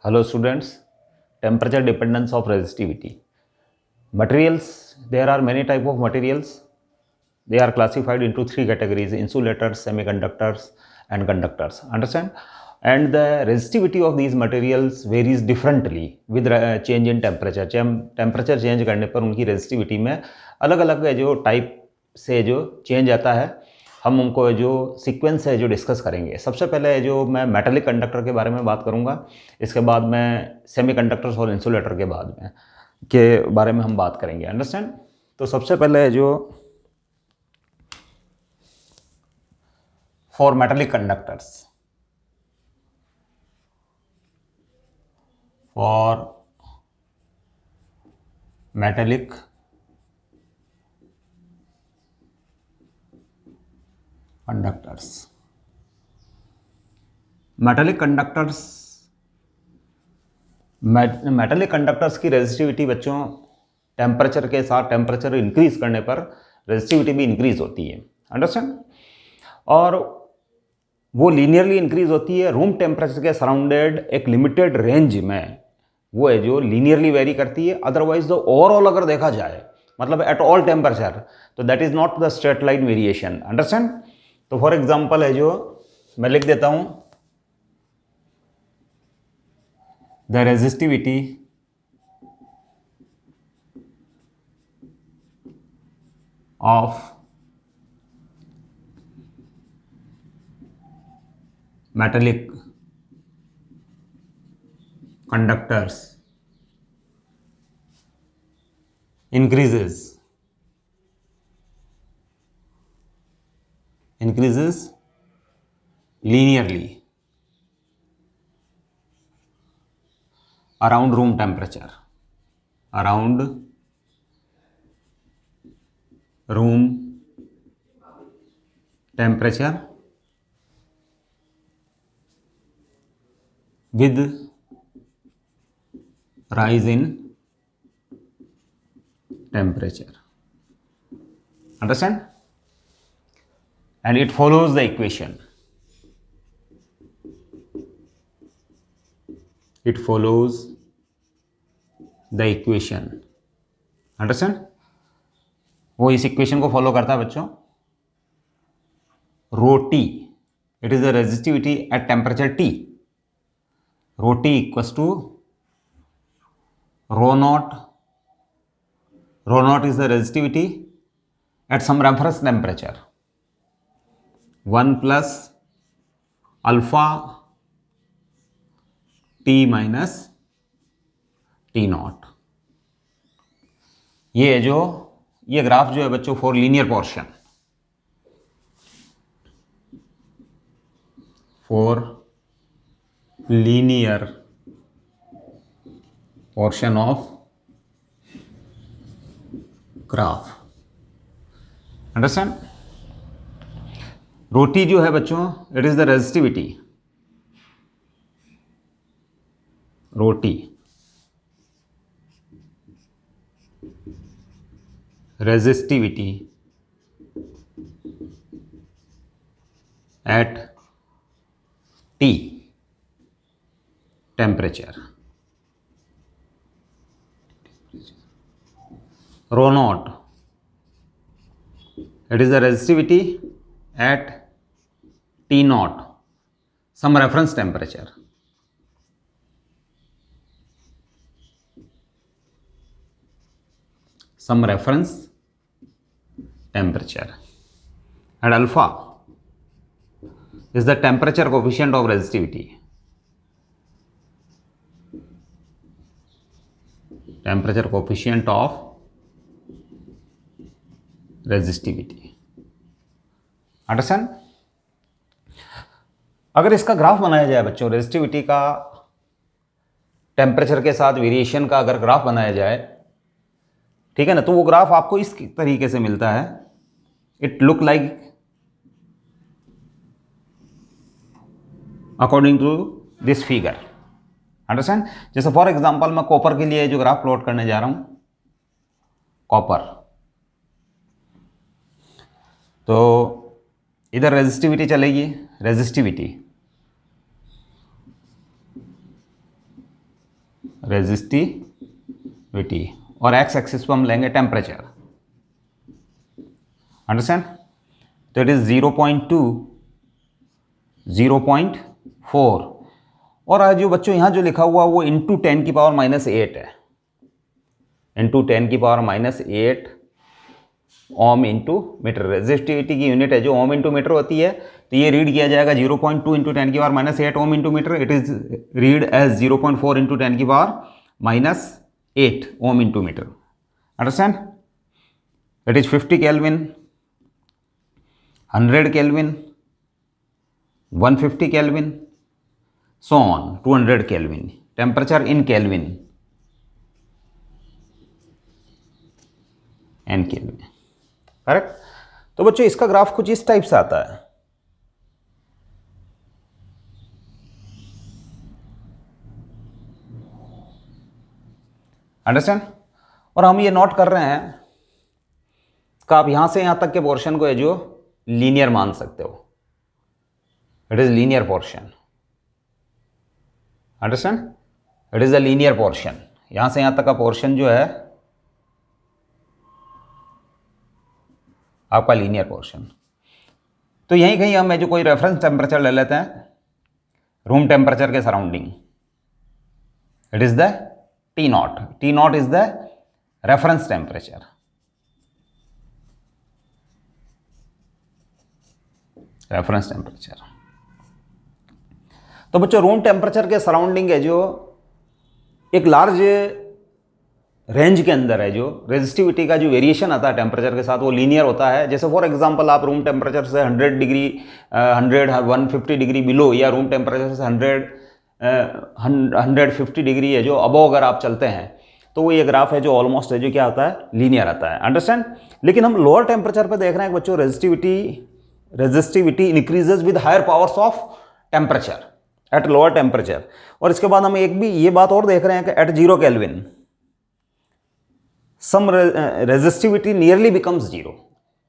Hello students, temperature dependence of resistivity. Materials, there are many type of materials. They are classified into three categories: insulators, semiconductors and conductors. Understand? And the resistivity of these materials varies differently with change in temperature. Temperature change करने पर उनकी resistivity में अलग अलग जो type से जो change आता है, हम उनको जो सीक्वेंस है जो डिस्कस करेंगे। सबसे पहले जो मैं मेटालिक कंडक्टर के बारे में बात करूंगा, इसके बाद मैं सेमीकंडक्टर्स और इंसुलेटर के बारे में हम बात करेंगे। अंडरस्टैंड? तो सबसे पहले जो for metallic conductors, for metallic conductors, metallic conductors की रेजिस्टिविटी बच्चों टेम्परेचर के साथ, टेम्परेचर इंक्रीज करने पर रेजिस्टिविटी भी इंक्रीज होती है। अंडरस्टैंड? और वो लीनियरली इंक्रीज होती है रूम टेम्परेचर के सराउंडेड एक लिमिटेड रेंज में, वो है जो लीनियरली वेरी करती है। अदरवाइज जो ओवरऑल अगर देखा जाए, मतलब एट ऑल टेम्परेचर, तो that is not the straight line variation. Understand? तो फॉर एग्जांपल है जो मैं लिख देता हूं, the resistivity of metallic conductors increases linearly around room temperature, around room temperature with rise in temperature. Understand? And it follows the equation. It follows the equation. Understand? वो इस equation को follow करता है बच्चों। Rho T, it is the resistivity at temperature T. Rho T equals to rho nought is the resistivity at some reference temperature, 1 plus alpha t minus t naught. ये graph जो है बच्चों for linear portion, for linear portion of graph. Understand? Rho t जो है बच्चों, it is the resistivity, rho t resistivity at T temperature, rho naught, it is the resistivity at T naught, some reference temperature. Some reference temperature. And alpha is the temperature coefficient of resistivity. Temperature coefficient of resistivity. Understand? अगर इसका graph बनाया जाए बच्चों, resistivity का temperature के साथ variation का अगर ग्राफ बनाया जाए, ठीक है ना, तो वो ग्राफ आपको इस तरीके से मिलता है। It look like according to this figure. Understand? जैसे फॉर एग्जांपल मैं कॉपर के लिए जो ग्राफ प्लॉट करने जा रहा हूं, कॉपर, तो इधर रेजिस्टिविटी चलेगी, रेजिस्टिविटी रेजिस्टिविटी, और एक्स एक्सिस पर हम लेंगे टेम्परेचर। अंडरस्टैंड? तो इट इज 0.2, 0.4, और आज जो बच्चों यहाँ जो लिखा हुआ वो इंटू 10⁻⁻8 है, into 10⁻⁻8 ohm into metre. Resistivity की यूनिट है जो ओम इंटू मीटर होती है, तो ये रीड किया जाएगा 0.2 into 10⁻⁻8 ohm into metre. It is read as 0.4 into 10⁻⁻8 ohm into metre. Understand? It is 50 kelvin, 100 kelvin, 150 kelvin, so on 200 kelvin. Temperature in kelvin, n kelvin, correct? तो बच्चों इसका ग्राफ कुछ इस टाइप से आता है। अंडरस्टैंड? और हम ये नोट कर रहे हैं कि आप यहां से यहां तक के पोर्शन को है जो लीनियर मान सकते हो। It is linear portion. Understand? It is a linear portion. यहां से यहां तक का पोर्शन जो है आपका लीनियर पोर्शन। तो यहीं कहीं हम जो कोई रेफरेंस टेम्परेचर ले लेते हैं रूम टेम्परेचर के surrounding. It is the T not. T not is the reference temperature. Reference temperature. तो बच्चों रूम टेम्परेचर के सराउंडिंग है जो एक लार्ज रेंज के अंदर है जो रेजिस्टिविटी का जो वेरिएशन आता है टेम्परेचर के साथ वो लीनियर होता है। जैसे फॉर एग्जांपल आप रूम टेम्परेचर से 100 डिग्री 150 डिग्री बिलो, या रूम टेम्परेचर से 150 डिग्री है जो अबव अगर आप चलते हैं तो वो ये ग्राफ है जो ऑलमोस्ट है जो क्या होता है, लीनियर आता है। अंडरस्टैंड? लेकिन हम लोअर टेम्परेचर पर देख रहे हैं बच्चों resistivity increases with higher powers of temperature at lower temperature. और इसके बाद हम एक भी ये बात और देख रहे हैं कि एट 0 केल्विन सम रेजिस्टिविटी नियरली बिकम्स 0।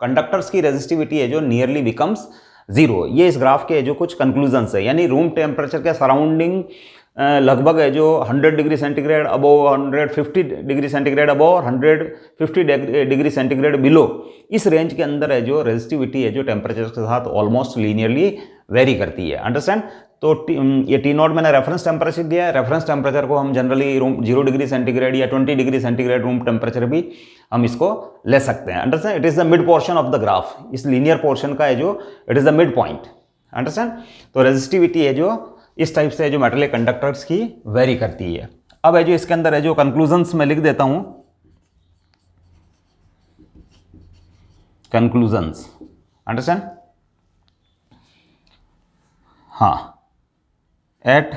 कंडक्टर्स की रेजिस्टिविटी है जो नियरली बिकम्स 0। ये इस ग्राफ के जो कुछ कंक्लूजन्स है, यानी रूम टेम्परेचर के सराउंडिंग लगभग है जो 100 डिग्री सेंटीग्रेड अबो, 150 डिग्री सेंटीग्रेड अबो और 150 डिग्री सेंटीग्रेड बिलो, इस रेंज के अंदर है जो रेजिस्टिविटी है जो टेम्परेचर के साथ ऑलमोस्ट लीनियरली वेरी करती है। अंडरस्टैंड? तो ये टी नॉट मैंने रेफरेंस टेम्परेचर दिया है। रेफरेंस टेम्परेचर को हम जनरली रूम 0 डिग्री सेंटीग्रेड या 20 डिग्री सेंटीग्रेड रूम टेम्परेचर भी हम इसको ले सकते हैं। Understand? It is the mid portion of the graph. इस लीनियर पोर्शन का है जो it is the mid point. Understand? तो रेजिस्टिविटी है जो इस टाइप से है जो मेटल कंडक्टर्स की वेरी करती है। अब है जो इसके अंदर है जो कंक्लूजन्स में लिख देता हूं, कंक्लूजन्स। अंडरस्टैंड? हाँ, at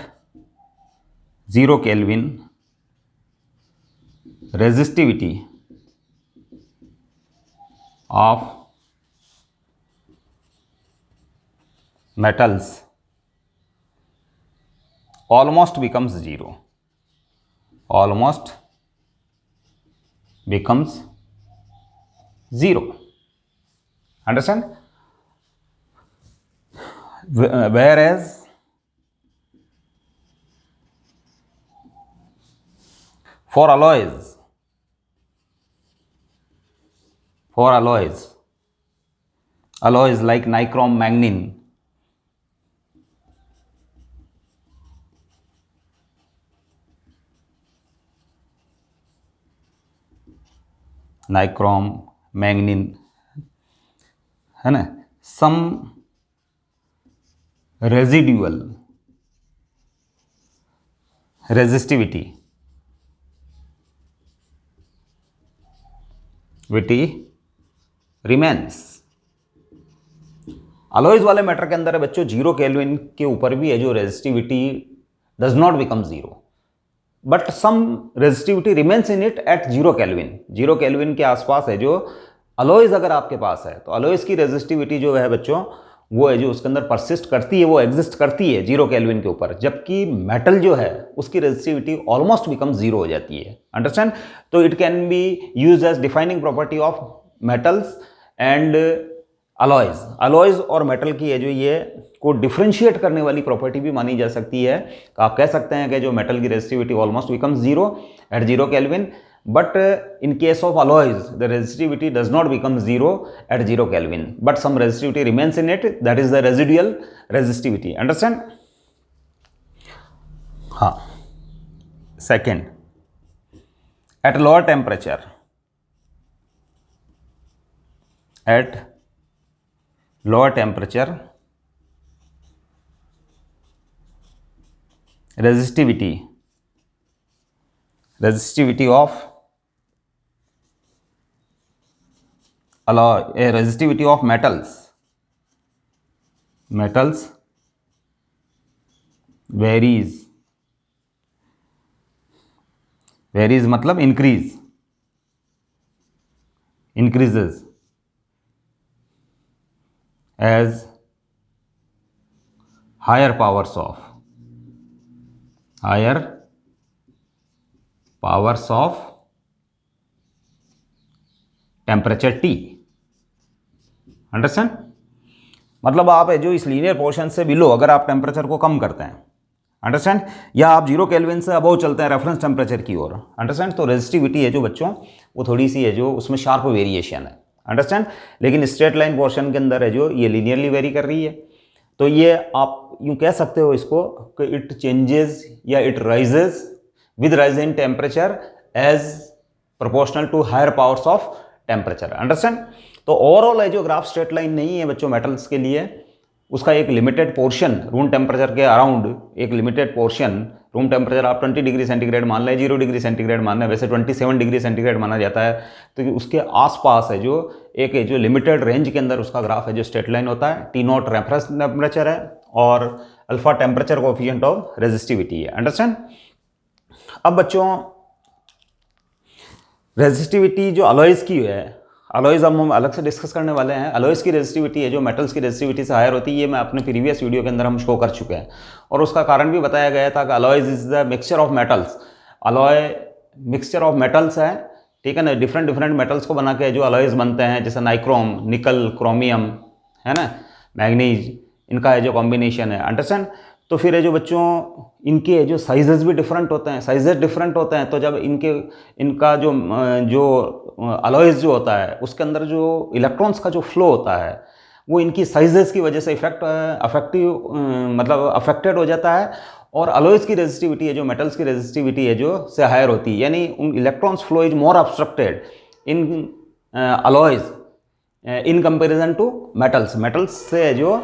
0 Kelvin resistivity of metals almost becomes 0, almost becomes 0. Understand? Whereas for alloys like nichrome manganese, है ना, some residual resistivity remains. Alloys वाले मैटर के अंदर है बच्चों 0 केल्विन के ऊपर भी है जो resistivity does not become 0, but some resistivity remains in it at 0 kelvin. 0 kelvin के आसपास है जो अलॉयज अगर आपके पास है तो अलॉयज की रेजिस्टिविटी जो है बच्चों वो है जो उसके अंदर परसिस्ट करती है, वो एग्जिस्ट करती है 0 केल्विन के ऊपर, जबकि मेटल जो है उसकी रेजिस्टिविटी ऑलमोस्ट बिकम 0 हो जाती है। अंडरस्टैंड? तो it can be used as defining property of metals and alloys, alloys और मेटल की है जो ये को डिफ्रेंशिएट करने वाली प्रॉपर्टी भी मानी जा सकती है। आप कह सकते हैं कि जो मेटल की resistivity almost becomes zero at 0 kelvin, but in case of alloys the resistivity does not become zero at 0 Kelvin, but some resistivity remains in it, that is the residual resistivity. Understand? हाँ. Second, at lower temperature, resistivity of resistivity of metals varies मतलब increases as higher powers of temperature T. Understand? मतलब आप है जो इस linear portion से below अगर आप टेम्परेचर को कम करते हैं, अंडरस्टैंड, या आप 0 केल्विन से अबव चलते हैं रेफरेंस टेम्परेचर की ओर, अंडरस्टैंड, तो रेजिस्टिविटी है जो बच्चों वो थोड़ी सी है जो उसमें शार्प वेरिएशन है, अंडरस्टैंड। लेकिन स्ट्रेट लाइन पोर्शन के अंदर है जो ये लीनियरली वेरी कर रही है। तो ये आप यूँ कह सकते हो इसको कि इट चेंजेस या it rises with rise in temperature as proportional to higher powers of temperature, understand. तो ओवरऑल है जो ग्राफ स्ट्रेट लाइन नहीं है बच्चों मेटल्स के लिए, उसका एक लिमिटेड पोर्शन रूम टेम्परेचर के अराउंड, एक लिमिटेड पोर्शन रूम टेम्परेचर आप 20 डिग्री सेंटीग्रेड मान लें, 0 डिग्री सेंटीग्रेड मान लें, वैसे 27 डिग्री सेंटीग्रेड माना जाता है, तो उसके आसपास है जो एक है जो लिमिटेड रेंज के अंदर उसका ग्राफ है जो स्ट्रेट लाइन होता है। T0 रेफरेंस टेम्परेचर है और alpha temperature coefficient of resistivity है, अंडरस्टैंड। अब बच्चों रेजिस्टिविटी जो अलॉयज की है, अलॉयज हम अलग से डिस्कस करने वाले हैं। अलॉयज की रेजिस्टिविटी है जो मेटल्स की रेजिस्टिविटी से हायर होती है, ये मैं अपने प्रीवियस वीडियो के अंदर हम शो कर चुके हैं और उसका कारण भी बताया गया था कि alloys is the mixture of metals. Alloy mixture of metals है, ठीक है ना, डिफरेंट मेटल्स को बना के जो अलॉयज बनते हैं, जैसे नाइक्रोम, निकल, क्रोमियम, है ना, मैग्नीज, इनका है जो कॉम्बिनेशन है, अंडरस्टैंड। तो फिर है जो बच्चों इनके जो साइजेस भी डिफरेंट होते हैं, साइजेस डिफरेंट होते हैं, तो जब इनका जो अलॉयज जो होता है उसके अंदर जो इलेक्ट्रॉन्स का जो फ्लो होता है वो इनकी साइजेस की वजह से अफेक्टेड हो जाता है और अलॉयज की रेजिस्टिविटी है जो मेटल्स की रेजिस्टिविटी है जो से हायर होती है, यानी उन electrons flow is more obstructed in alloys in comparison to metals से जो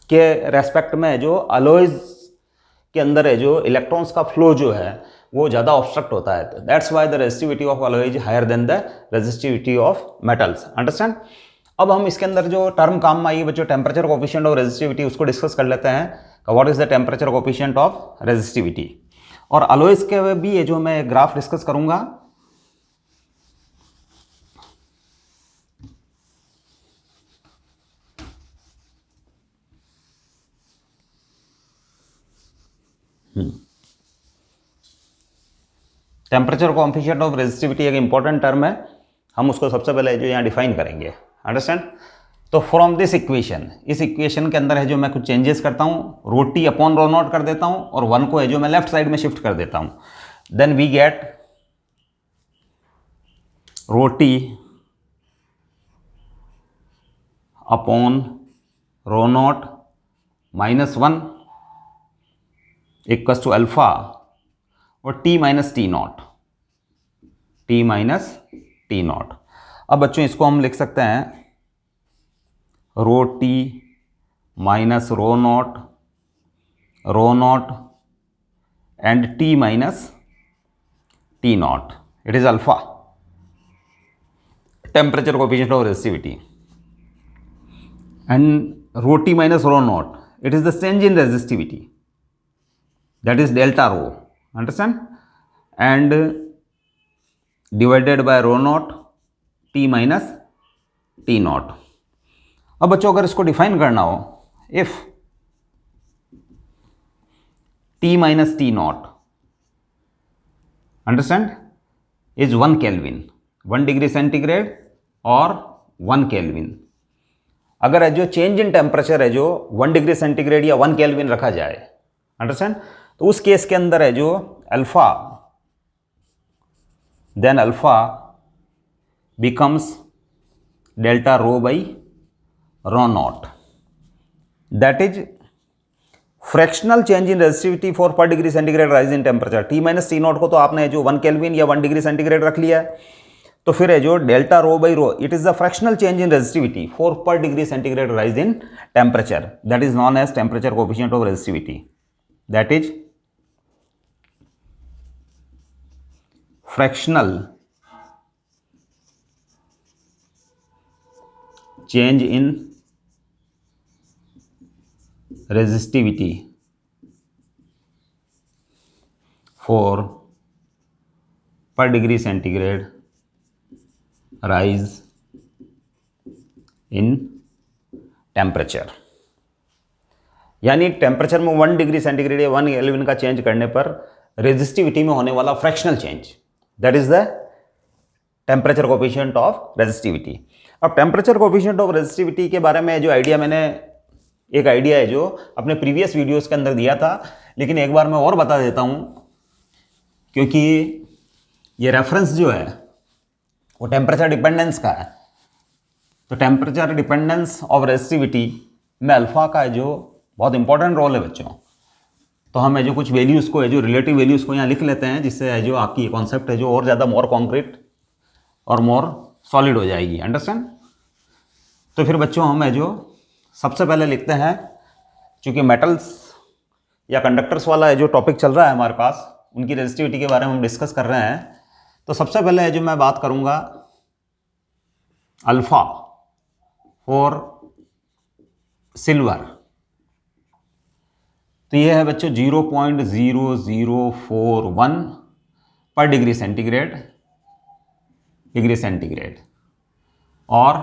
के रेस्पेक्ट में जो अलॉयज के अंदर है जो इलेक्ट्रॉन्स का फ्लो जो है वो ज़्यादा ऑब्स्ट्रक्ट होता है। That's why the resistivity of alloy is higher than the resistivity of metals, understand. अब हम इसके अंदर जो टर्म काम में आई बच्चों टेम्परेचर कोएफिशिएंट ऑफ रेजिस्टिविटी, उसको डिस्कस कर लेते हैं। What is the temperature coefficient of resistivity, और अलॉयज के भी है जो मैं ग्राफ डिस्कस करूंगा। टेम्परेचर कोएफिशिएंट ऑफ रेजिस्टिविटी एक इंपॉर्टेंट टर्म है, हम उसको सबसे पहले जो यहाँ डिफाइन करेंगे, अंडरस्टैंड। तो फ्रॉम दिस इक्वेशन, इस इक्वेशन के अंदर है जो मैं कुछ चेंजेस करता हूँ, रो टी अपॉन रो नॉट कर देता हूँ और 1 को है जो मैं लेफ्ट साइड में शिफ्ट कर देता हूँ। Then we get rho T upon rho not -1 equals to alpha और टी माइनस टी नॉट। अब बच्चों इसको हम लिख सकते हैं rho T minus rho nought and T minus T nought, it is alpha temperature coefficient of resistivity, and rho T minus rho nought it is the change in resistivity, that is delta rho, understand, and divided by rho naught t minus t naught। अब बच्चों अगर इसको define करना हो, if t minus t naught, understand, is 1 Kelvin, 1 degree centigrade और 1 Kelvin, अगर है जो चेंज इन टेम्परेचर है जो 1 डिग्री सेंटीग्रेड या 1 केल्विन रखा जाए, अंडरस्टैंड, तो उस केस के अंदर है जो alpha, then alpha becomes delta rho by rho naught, that is fractional change in resistivity for per degree centigrade rise in temperature. T minus T naught को तो आपने जो 1 केल्विन या 1 डिग्री सेंटीग्रेड रख लिया है, तो फिर है जो delta rho by rho, it is the fractional change in resistivity for per degree centigrade rise in temperature, that is known as temperature coefficient of resistivity, that is fractional change in resistivity for per degree centigrade rise in temperature. यानी temperature में 1 degree centigrade या 1 kelvin का change करने पर resistivity में होने वाला fractional change, that is the temperature coefficient of resistivity. अब टेम्परेचर कोफिशिएंट ऑफ रेजिस्टिविटी के बारे में जो आइडिया मैंने, एक आइडिया है जो अपने प्रीवियस वीडियोस के अंदर दिया था, लेकिन एक बार मैं और बता देता हूं, क्योंकि ये रेफरेंस जो है वो टेम्परेचर डिपेंडेंस का है. तो टेम्परेचर डिपेंडेंस ऑफ रेजिस्टिविटी में अल्फा का जो बहुत इंपॉर्टेंट रोल है बच्चों. तो हम है जो कुछ वैल्यूज़ को है जो रिलेटिव वैल्यूज़ को यहाँ लिख लेते हैं, जिससे है जो आपकी कॉन्सेप्ट है जो और ज़्यादा मोर कॉन्क्रीट और मोर सॉलिड हो जाएगी, अंडरस्टैंड. तो फिर बच्चों हम है जो सबसे पहले लिखते हैं, चूँकि मेटल्स या कंडक्टर्स वाला है जो टॉपिक चल रहा है हमारे पास, उनकी रेजिस्टिविटी के बारे में हम डिस्कस कर रहे हैं. तो सबसे पहले है जो मैं बात करूँगा अल्फ़ा फॉर सिल्वर. तो ये है बच्चों 0.0041 पर डिग्री सेंटीग्रेड और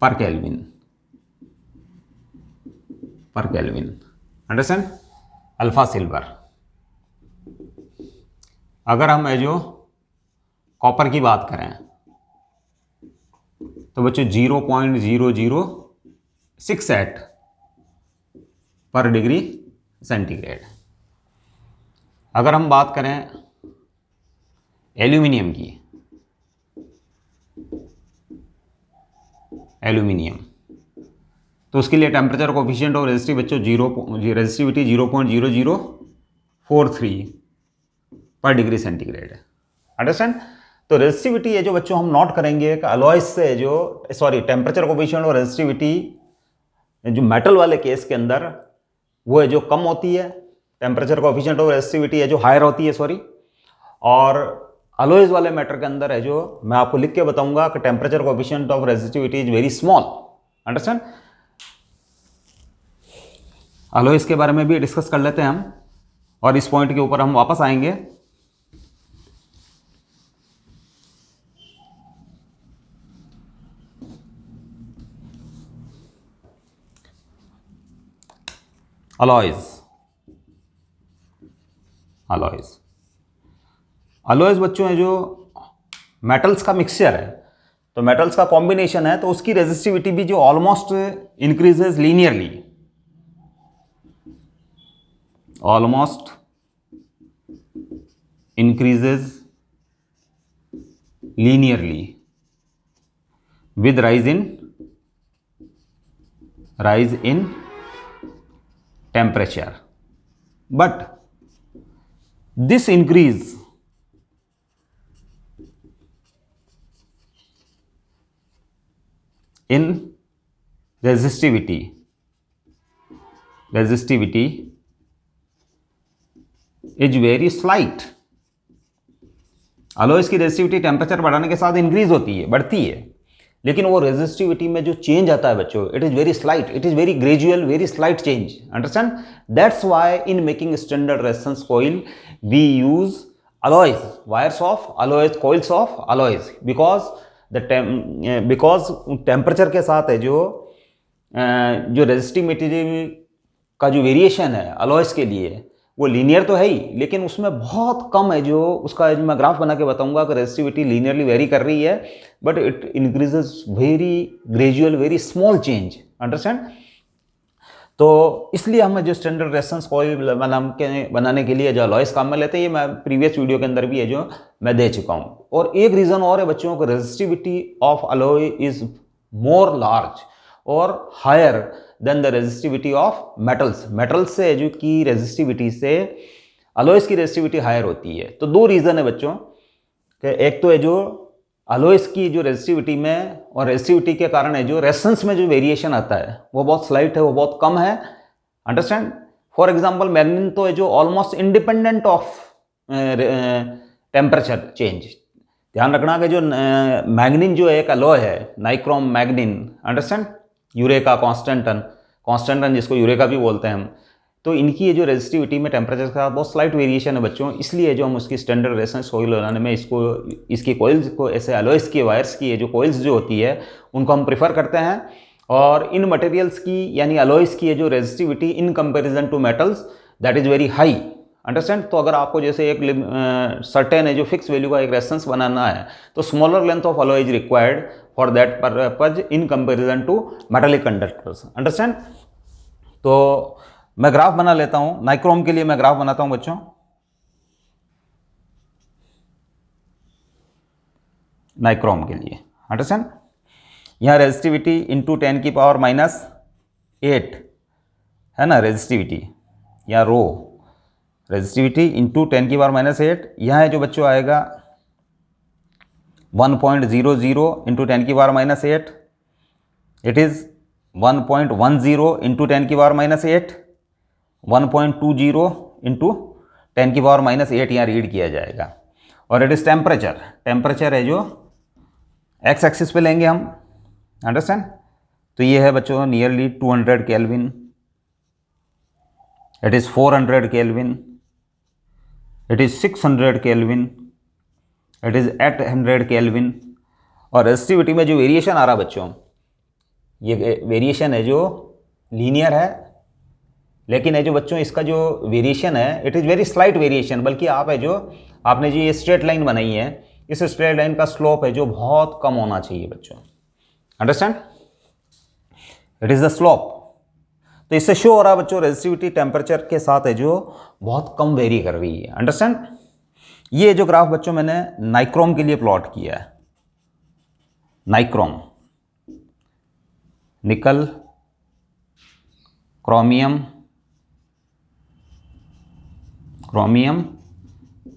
पर केल्विन, अंडरस्टैंड, अल्फा सिल्वर. अगर हम है जो कॉपर की बात करें तो बच्चों 0.0068 पर डिग्री सेंटीग्रेड. अगर हम बात करें एल्यूमिनियम की, तो उसके लिए टेम्परेचर कोफिशिएंट ऑफ रेजिस्टिविटी बच्चों रेजिस्टिविटी 0.0043 पर डिग्री सेंटीग्रेड है, अंडरस्टैंड. तो रेजिस्टिविटी है जो बच्चों हम नोट करेंगे कि अलॉयज से जो टेम्परेचर कोफिशिएंट और रेजिस्टिविटी जो मेटल वाले केस के अंदर वो है जो कम होती है, टेम्परेचर कोफिशिएंट ऑफ रेजिस्टिविटी है जो हायर होती है, और अलॉयज वाले मैटर के अंदर है जो मैं आपको लिख के बताऊंगा कि temperature coefficient of resistivity is very small, understand. Alloys के बारे में भी डिस्कस कर लेते हैं हम, और इस पॉइंट के ऊपर हम वापस आएंगे. अलॉयज बच्चों है जो मेटल्स का मिक्सचर है, तो मेटल्स का कॉम्बिनेशन है, तो उसकी रेजिस्टिविटी भी जो almost increases linearly with rise in temperature, but this increase in resistivity is very slight. Alloys की रेजिस्टिविटी टेम्परेचर बढ़ाने के साथ इंक्रीज बढ़ती है, लेकिन वो रेजिस्टिविटी में जो चेंज आता है बच्चों, it is very slight, it is very gradual, very slight change, understand. That's why in making standard resistance coil we use alloys, wires of alloys, coils of alloys, because temperature के साथ है जो resistivity का जो variation है alloys के लिए, वो लीनियर तो है ही, लेकिन उसमें बहुत कम है जो उसका, जो मैं ग्राफ बना के बताऊंगा कि रेजिस्टिविटी लीनियरली वेरी कर रही है, but it increases very gradual, very small change, understand. तो इसलिए हमें जो स्टैंडर्ड रेजिस्टेंस कॉइल बनाने के लिए जो अलॉयस काम में लेते हैं, ये मैं प्रीवियस वीडियो के अंदर भी है जो मैं दे चुका हूँ। और एक रीज़न और है बच्चों को, resistivity of alloy is more large और higher than the resistivity of metals. Metals से जो की रेजिस्टिविटी से अलॉयस की रेजिस्टिविटी हायर होती है। तो दो रीज़न है बच्चों कि एक तो है जो अलॉयस की जो रेजिस्टिविटी में और रेजिस्टिविटी के कारण है जो रेजिस्टेंस में जो वेरिएशन आता है वो बहुत स्लाइट है, वो बहुत कम है, अंडरस्टैंड। फॉर एग्जांपल मैग्नीन तो है जो almost independent of temperature change. ध्यान रखना कि जो मैग्नीन जो एक अलॉय है, नाइक्रोम मैग्नीन, अंडरस्टैंड, यूरेका, कॉन्स्टेंटन जिसको यूरेका भी बोलते हैं हम, तो इनकी ये जो रेजिस्टिविटी में टेम्परेचर का बहुत स्लाइट वेरिएशन है बच्चों। इसलिए जो हम उसकी स्टैंडर्ड रेजिस्टेंस कॉइल बनाने में इसकी कॉइल्स को ऐसे अलॉयस की वायर्स की जो कॉइल्स जो होती है उनको हम प्रेफर करते हैं। और इन मटेरियल्स की यानी अलॉयस की जो resistivity in comparison to metals that is very high, understand. तो अगर आपको जैसे एक सर्टेन है जो फिक्स वैल्यू का एक रेजिस्टेंस बनाना है तो smaller length of alloy is required for that purpose in comparison to metallic conductors, understand. तो मैं ग्राफ बना लेता हूं, नाइक्रोम के लिए मैं ग्राफ बनाता हूं बच्चों। नाइक्रोम के लिए, अंडरस्टैंड, यहां रेजिस्टिविटी इंटू 10⁻⁸ है ना रेजिस्टिविटी, या रो रेजिस्टिविटी इंटू 10⁻⁸। यहां है जो बच्चों आएगा 1.00 into 10⁻⁸, it is 1.10 into 10⁻⁸, 1.20 into 10⁻⁸ यहाँ रीड किया जाएगा। और इट इज़ टेम्परेचर, टेम्परेचर है जो एक्स एक्सिस पे लेंगे हम, अंडरस्टैंड। तो ये है बच्चों nearly 200 kelvin, it is 400 kelvin, it is 600 kelvin, it is 800 kelvin. और रेजिस्टिविटी में जो वेरिएशन आ रहा बच्चों, ये वेरिएशन है जो लीनियर है, लेकिन है जो बच्चों इसका जो वेरिएशन है it is very slight variation. बल्कि आप है जो आपने जो ये स्ट्रेट लाइन बनाई है, इस स्ट्रेट लाइन का स्लोप है जो बहुत कम होना चाहिए बच्चों, understand, it is the slope. तो इससे शो हो रहा है बच्चों रेजिस्टिविटी टेम्परेचर के साथ है जो बहुत कम वेरी कर रही है, अंडरस्टैंड। ये जो ग्राफ बच्चों मैंने नाइक्रोम के लिए प्लॉट किया है, नाइक्रोम, निकल, क्रोमियम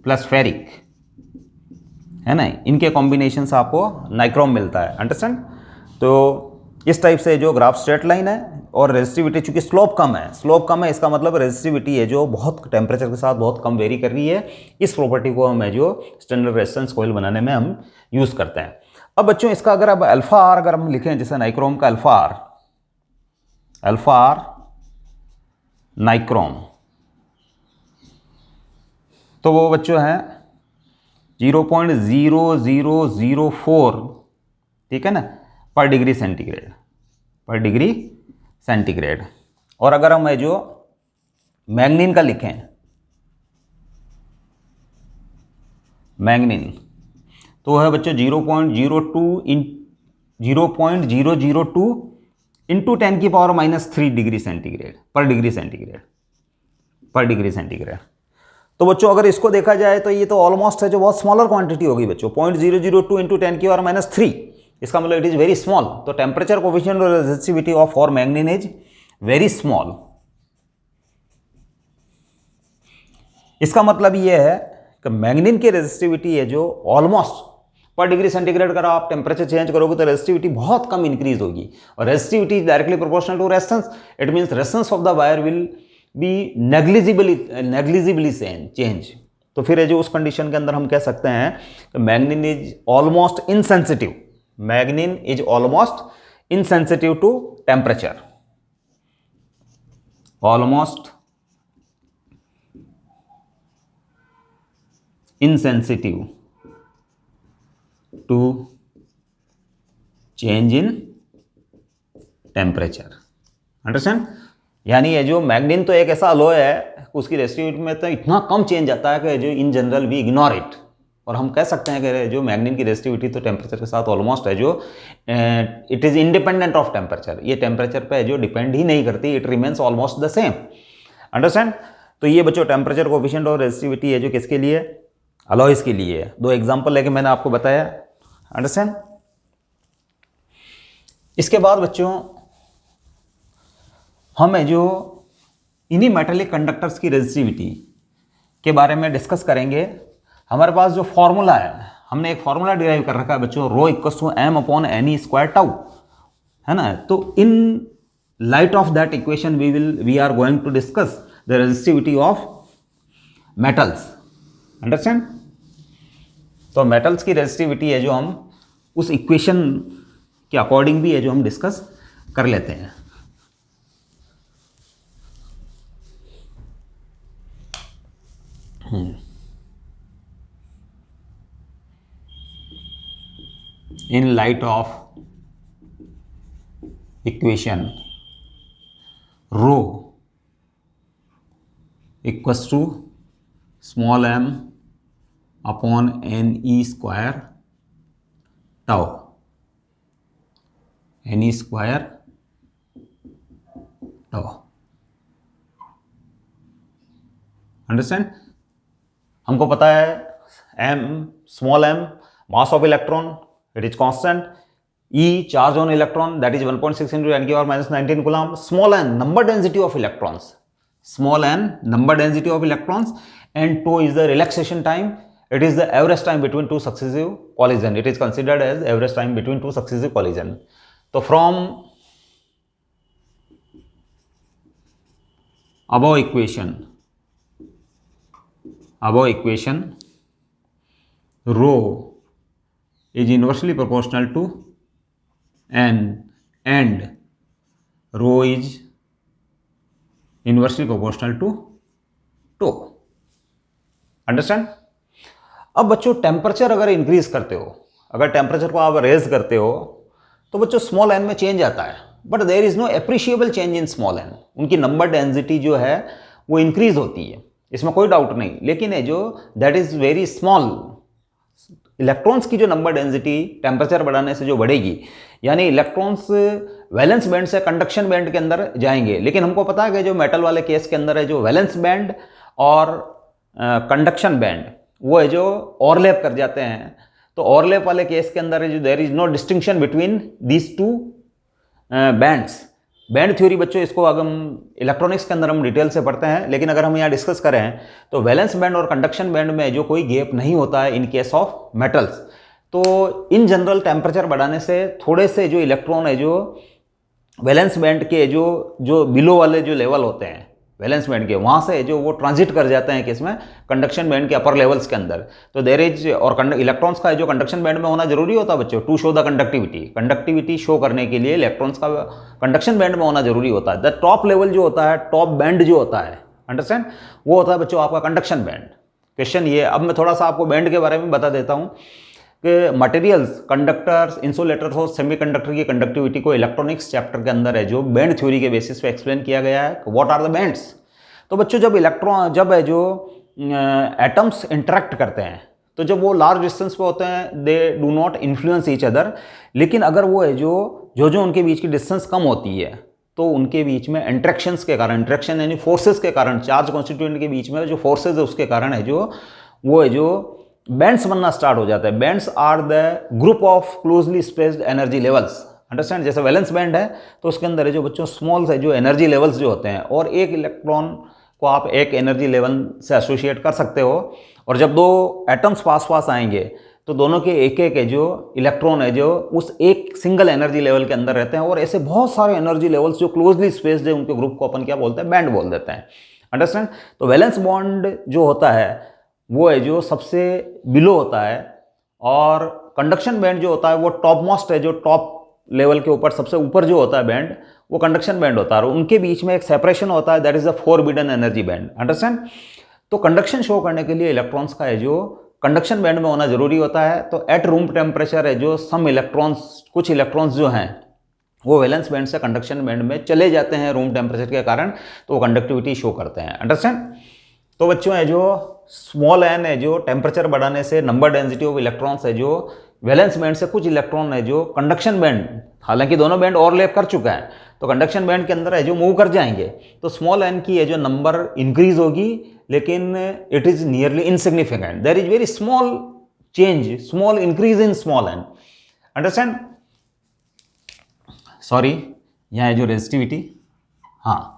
प्लस फेरिक, है ना, इनके कॉम्बिनेशन से आपको नाइक्रोम मिलता है, अंडरस्टैंड। तो इस टाइप से जो ग्राफ स्ट्रेट लाइन है और रेजिस्टिविटी चूंकि स्लोप कम है, इसका मतलब रेजिस्टिविटी है जो बहुत टेम्परेचर के साथ बहुत कम वेरी कर रही है। इस प्रॉपर्टी को हम जो स्टैंडर्ड रेजिस्टेंस कॉइल बनाने में हम यूज़ करते हैं। अब बच्चों इसका अगर अब अल्फा आर अगर हम लिखें, जैसे नाइक्रोम का अल्फा आर नाइक्रोम, तो वो बच्चों है 0.0004, ठीक है ना, पर डिग्री सेंटीग्रेड। और अगर हम जो मैग्नीन का लिखें, मैग्नीन तो है बच्चों 0.002 इंटू 10⁻³ डिग्री सेंटीग्रेड पर डिग्री सेंटीग्रेड। तो बच्चों अगर इसको देखा जाए तो ये तो ऑलमोस्ट है जो बहुत स्मॉलर क्वांटिटी होगी बच्चों, 0.002 इंटू 10⁻³, इसका मतलब इट इज वेरी स्मॉल। तो टेम्परेचर कोफिशिएंट और resistivity of for मैग्नीन is very small. इसका मतलब ये है कि मैग्नीन की रेजिस्टिविटी है जो ऑलमोस्ट पर डिग्री सेंटीग्रेड अगर आप टेम्परेचर चेंज करोगे तो रेजिस्टिविटी बहुत कम इंक्रीज होगी, और resistivity directly proportional to resistance. It means resistance of the wire will be negligibly change. तो फिर जो उस कंडीशन के अंदर हम कह सकते हैं कि manganin is almost insensitive to temperature, almost insensitive to change in temperature, understand। यानी ये जो मैग्नीन तो एक ऐसा अलॉय है उसकी रेसिस्टिविटी में तो इतना कम चेंज आता है कि जो in general we ignore it, और हम कह सकते हैं कि जो मैग्नीन की रेसिस्टिविटी तो टेम्परेचर के साथ ऑलमोस्ट है जो it is independent of temperature, ये टेम्परेचर पे जो डिपेंड ही नहीं करती, it remains almost the same. Understand? तो ये बच्चों टेम्परेचर कोफिशिएंट और रेसिस्टिविटी है जो किसके लिए, अलॉयज के लिए है। दो एग्जांपल लेके मैंने आपको बताया। अंडरस्टैंड? इसके बाद बच्चों हम है जो इन्हीं मेटेलिक कंडक्टर्स की रेजिस्टिविटी के बारे में डिस्कस करेंगे। हमारे पास जो फॉर्मूला है, हमने एक फॉर्मूला डिराइव कर रखा है बच्चों, rho equals to M upon N E square tau, है ना। तो in light of that equation we are going to discuss the resistivity of metals. Understand? तो मेटल्स की रेजिस्टिविटी है जो हम उस इक्वेशन के अकॉर्डिंग भी है जो हम डिस्कस कर लेते हैं। In light of equation rho equals to small m upon n e square tau, n e square tau। Understand? हमको पता है m small m mass of electron, it is constant, E charge on electron, that is 1.6 into 10 power minus 19 coulomb, small n number density of electrons, small n number density of electrons, and tau is the relaxation time, it is the average time between two successive collision, it is considered as average time between two successive collision। तो from above equation rho is inversely proportional to n and rho is inversely proportional to tau। Understand? अब बच्चों temperature अगर increase करते हो, अगर temperature को आप raise करते हो तो बच्चों स्मॉल एन में चेंज आता है, but there is no appreciable change in small n. उनकी नंबर डेंसिटी जो है वो इंक्रीज होती है, इसमें कोई डाउट नहीं, लेकिन है जो that is very small. Electrons की जो नंबर डेंसिटी टेम्परेचर बढ़ाने से जो बढ़ेगी, यानी इलेक्ट्रॉन्स वैलेंस बैंड से कंडक्शन बैंड के अंदर जाएंगे, लेकिन हमको पता है कि जो मेटल वाले केस के अंदर है जो वैलेंस बैंड और कंडक्शन बैंड वो है जो ओवरलैप कर जाते हैं। तो ओवरलैप वाले केस के अंदर है जो there is no distinction between these two bands. Band theory बच्चों इसको अगर हम इलेक्ट्रॉनिक्स के अंदर हम डिटेल से पढ़ते हैं, लेकिन अगर हम यहाँ डिस्कस करें तो वैलेंस बैंड और कंडक्शन बैंड में जो कोई गैप नहीं होता है इन केस ऑफ मेटल्स। तो इन जनरल टेम्परेचर बढ़ाने से थोड़े से जो इलेक्ट्रॉन है जो वैलेंस बैंड के जो बिलो वाले जो लेवल होते हैं वैलेंस बैंड के, वहाँ से जो वो ट्रांजिट कर जाते हैं किसमें, कंडक्शन बैंड के अपर लेवल्स के अंदर। तो देयर इज और इलेक्ट्रॉन्स का जो कंडक्शन बैंड में होना जरूरी होता है बच्चों to show the conductivity show करने के लिए इलेक्ट्रॉन्स का कंडक्शन बैंड में होना जरूरी होता है। द टॉप लेवल जो होता है, टॉप बैंड जो होता है, अंडरस्टैंड, वो होता है बच्चों आपका कंडक्शन बैंड। क्वेश्चन ये, अब मैं थोड़ा सा आपको बैंड के बारे में बता देता हूँ कि मटेरियल्स, कंडक्टर्स, इंसुलेटर्स और सेमीकंडक्टर की कंडक्टिविटी को इलेक्ट्रॉनिक्स चैप्टर के अंदर है जो बैंड थ्योरी के बेसिस पे एक्सप्लेन किया गया है। What are the bands? तो बच्चों जब है जो एटम्स इंटरेक्ट करते हैं, तो जब वो लार्ज डिस्टेंस पे होते हैं they do not influence each other, लेकिन अगर वो है जो उनके बीच की डिस्टेंस कम होती है तो उनके बीच में इंट्रैक्शंस के कारण, इंट्रैक्शन यानी फोर्सेस के कारण, चार्ज कॉन्स्टिट्यूएंट के बीच में जो फोर्सेस है उसके कारण है जो बैंड्स बनना स्टार्ट हो जाता है। Bands are the group of closely spaced energy levels. Understand? जैसे वैलेंस बैंड है तो उसके अंदर है जो बच्चों स्मॉल से जो एनर्जी लेवल्स जो होते हैं, और एक इलेक्ट्रॉन को आप एक एनर्जी लेवल से एसोसिएट कर सकते हो, और जब दो एटम्स पास आएंगे तो दोनों के एक है जो इलेक्ट्रॉन है जो उस एक सिंगल एनर्जी लेवल के अंदर रहते हैं, और ऐसे बहुत सारे एनर्जी लेवल्स जो क्लोजली स्पेस्ड है उनके ग्रुप को अपन क्या बोलते हैं, बैंड बोल देते हैं। अंडरस्टैंड? तो वैलेंस बॉन्ड जो होता है वो है जो सबसे बिलो होता है, और कंडक्शन बैंड जो होता है वो टॉप मोस्ट है, जो टॉप लेवल के ऊपर सबसे ऊपर जो होता है बैंड वो कंडक्शन बैंड होता है, और उनके बीच में एक सेपरेशन होता है, that is the forbidden energy band. Understand? तो कंडक्शन शो करने के लिए इलेक्ट्रॉन्स का है जो कंडक्शन बैंड में होना जरूरी होता है। तो एट रूम टेम्परेचर है जो सम इलेक्ट्रॉन्स, कुछ इलेक्ट्रॉन्स जो हैं वो वैलेंस बैंड से कंडक्शन बैंड में चले जाते हैं रूम टेम्परेचर के कारण, तो वो कंडक्टिविटी शो करते हैं। अंडरस्टैंड? तो बच्चों है जो स्मॉल एन है जो टेम्परेचर बढ़ाने से नंबर डेंसिटी ऑफ इलेक्ट्रॉन्स है जो वैलेंस बैंड से कुछ इलेक्ट्रॉन है जो कंडक्शन बैंड, हालांकि दोनों बैंड ओवरलैप कर चुका है, तो कंडक्शन बैंड के अंदर है जो मूव कर जाएंगे, तो स्मॉल एन की है जो नंबर इंक्रीज होगी, लेकिन it is nearly insignificant, there is very small change, small increase in small n. Understand? Sorry, यहाँ है जो रेजिस्टिविटी। हाँ,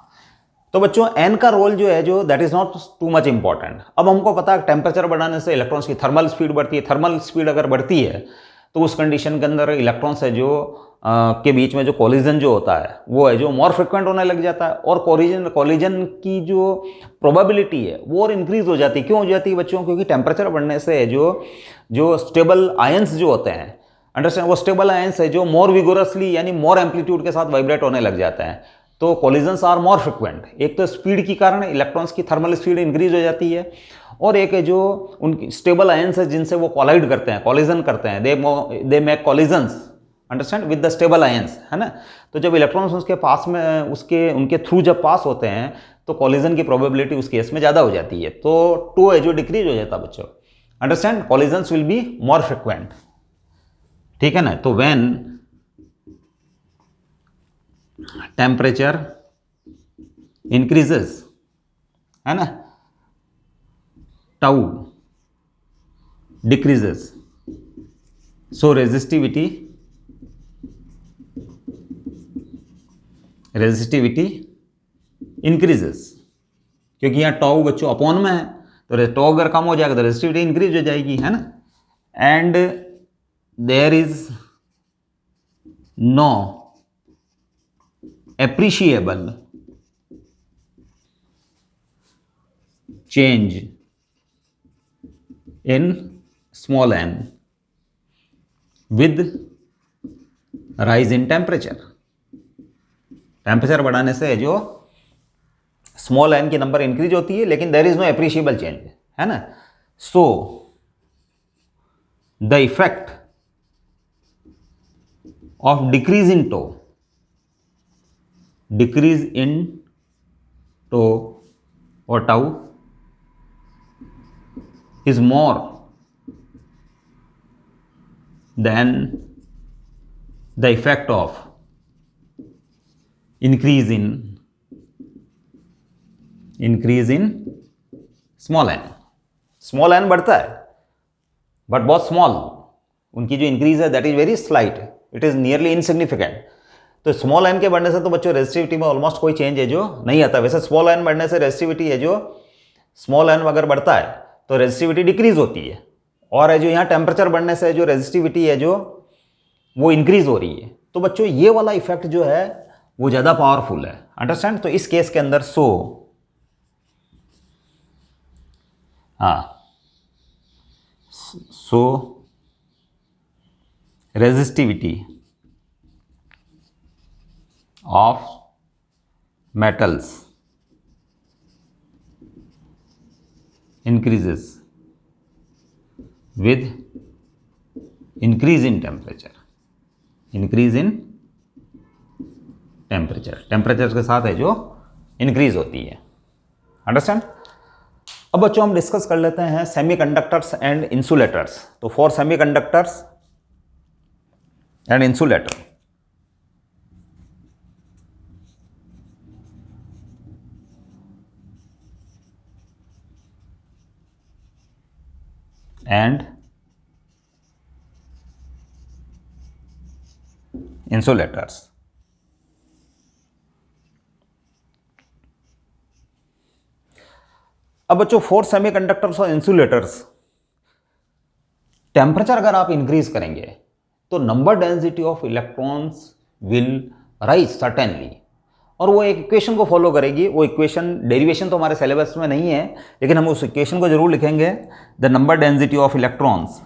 तो बच्चों एन का रोल जो है जो that is not too much important. अब हमको पता है टेम्परेचर बढ़ाने से इलेक्ट्रॉन्स की थर्मल स्पीड बढ़ती है, थर्मल स्पीड अगर बढ़ती है तो उस कंडीशन के अंदर इलेक्ट्रॉन्स है जो के बीच में जो कोलिजन जो होता है वो है जो मोर फ्रिक्वेंट होने लग जाता है, और कोलिजन की जो प्रोबेबिलिटी है वो और इंक्रीज हो जाती है। क्यों हो जाती है बच्चों? क्योंकि टेम्परेचर बढ़ने से जो स्टेबल आयंस जो होते हैं, अंडरस्टैंड, वो स्टेबल आयंस है जो मोर विगोरसली यानी मोर एम्पलीट्यूड के साथ वाइब्रेट होने लग जाते हैं, तो कोलिजन्स आर मोर फ्रिक्वेंट। एक तो स्पीड के कारण इलेक्ट्रॉन्स की थर्मल स्पीड इंक्रीज हो जाती है, और एक है जो उनकी स्टेबल आयंस है जिनसे वो कोलाइड करते हैं, कोलिजन करते हैं, they make collisions, understand, with the stable ions, है ना। तो जब इलेक्ट्रॉन्स उसके पास में उनके थ्रू जब पास होते हैं तो कोलिजन की प्रोबेबिलिटी उस केस में ज़्यादा हो जाती है, तो टू है जो डिक्रीज हो जाता है बच्चों। Understand? Collisions will be more frequent, ठीक है ना। तो व्हेन टेम्परेचर इंक्रीजेस, है ना, टाउ डिक्रीजेस, सो रेजिस्टिविटी इंक्रीजेस, क्योंकि यहाँ टाउ बच्चों अपॉन में है, तो टाउ अगर कम हो जाएगा तो रेजिस्टिविटी इंक्रीज हो जाएगी, है ना। And there is no appreciable change in small n with rise in temperature। Temperature बढ़ाने से जो स्मॉल n की नंबर इंक्रीज होती है, लेकिन there is no appreciable change, है ना। So the effect of decrease in tau or tau is more than the effect of increase in small n। Small n बढ़ता है बट बहुत small, उनकी जो इंक्रीज है that is very slight, it is nearly insignificant. तो small N के बढ़ने से तो बच्चों रेजिस्टिविटी में ऑलमोस्ट कोई चेंज है जो नहीं आता। वैसे स्मॉल एन बढ़ने से रेजिस्टिविटी है जो स्मॉल एन अगर बढ़ता है तो रेजिस्टिविटी डिक्रीज होती है, और है जो यहाँ टेम्परेचर बढ़ने से जो रेजिस्टिविटी है जो वो इंक्रीज हो रही है। तो बच्चों ये वाला इफेक्ट जो है वो ज़्यादा पावरफुल है, अंडरस्टैंड। तो इस केस के अंदर so resistivity of metals increases with increase in temperature, temperature के साथ है जो इंक्रीज होती है, अंडरस्टैंड। अब बच्चों हम डिस्कस कर लेते हैं सेमीकंडक्टर्स एंड इंसुलेटर्स। तो for semiconductors and insulator, and insulators, अब बच्चों फॉर सेमीकंडक्टर्स और इंसुलेटर्स टेम्परेचर अगर आप इंक्रीज करेंगे तो number density of electrons will rise certainly, और वो एक इक्वेशन को फॉलो करेगी। वो इक्वेशन डेरिवेशन तो हमारे सिलेबस में नहीं है, लेकिन हम उस इक्वेशन को जरूर लिखेंगे। The number density of electrons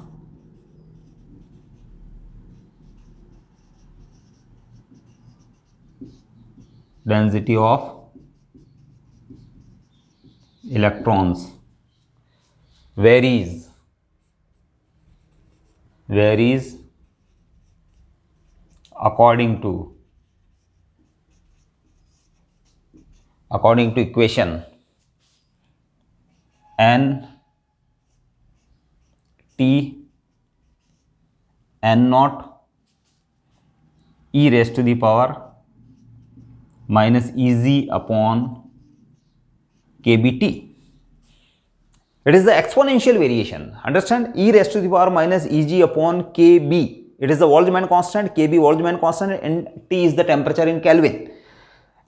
varies according to according to equation n t n naught e raised to the power minus Eg upon kBt. It is the exponential variation. Understand? E raised to the power minus Eg upon kB. It is the Boltzmann constant, kB Boltzmann constant, and T is the temperature in Kelvin.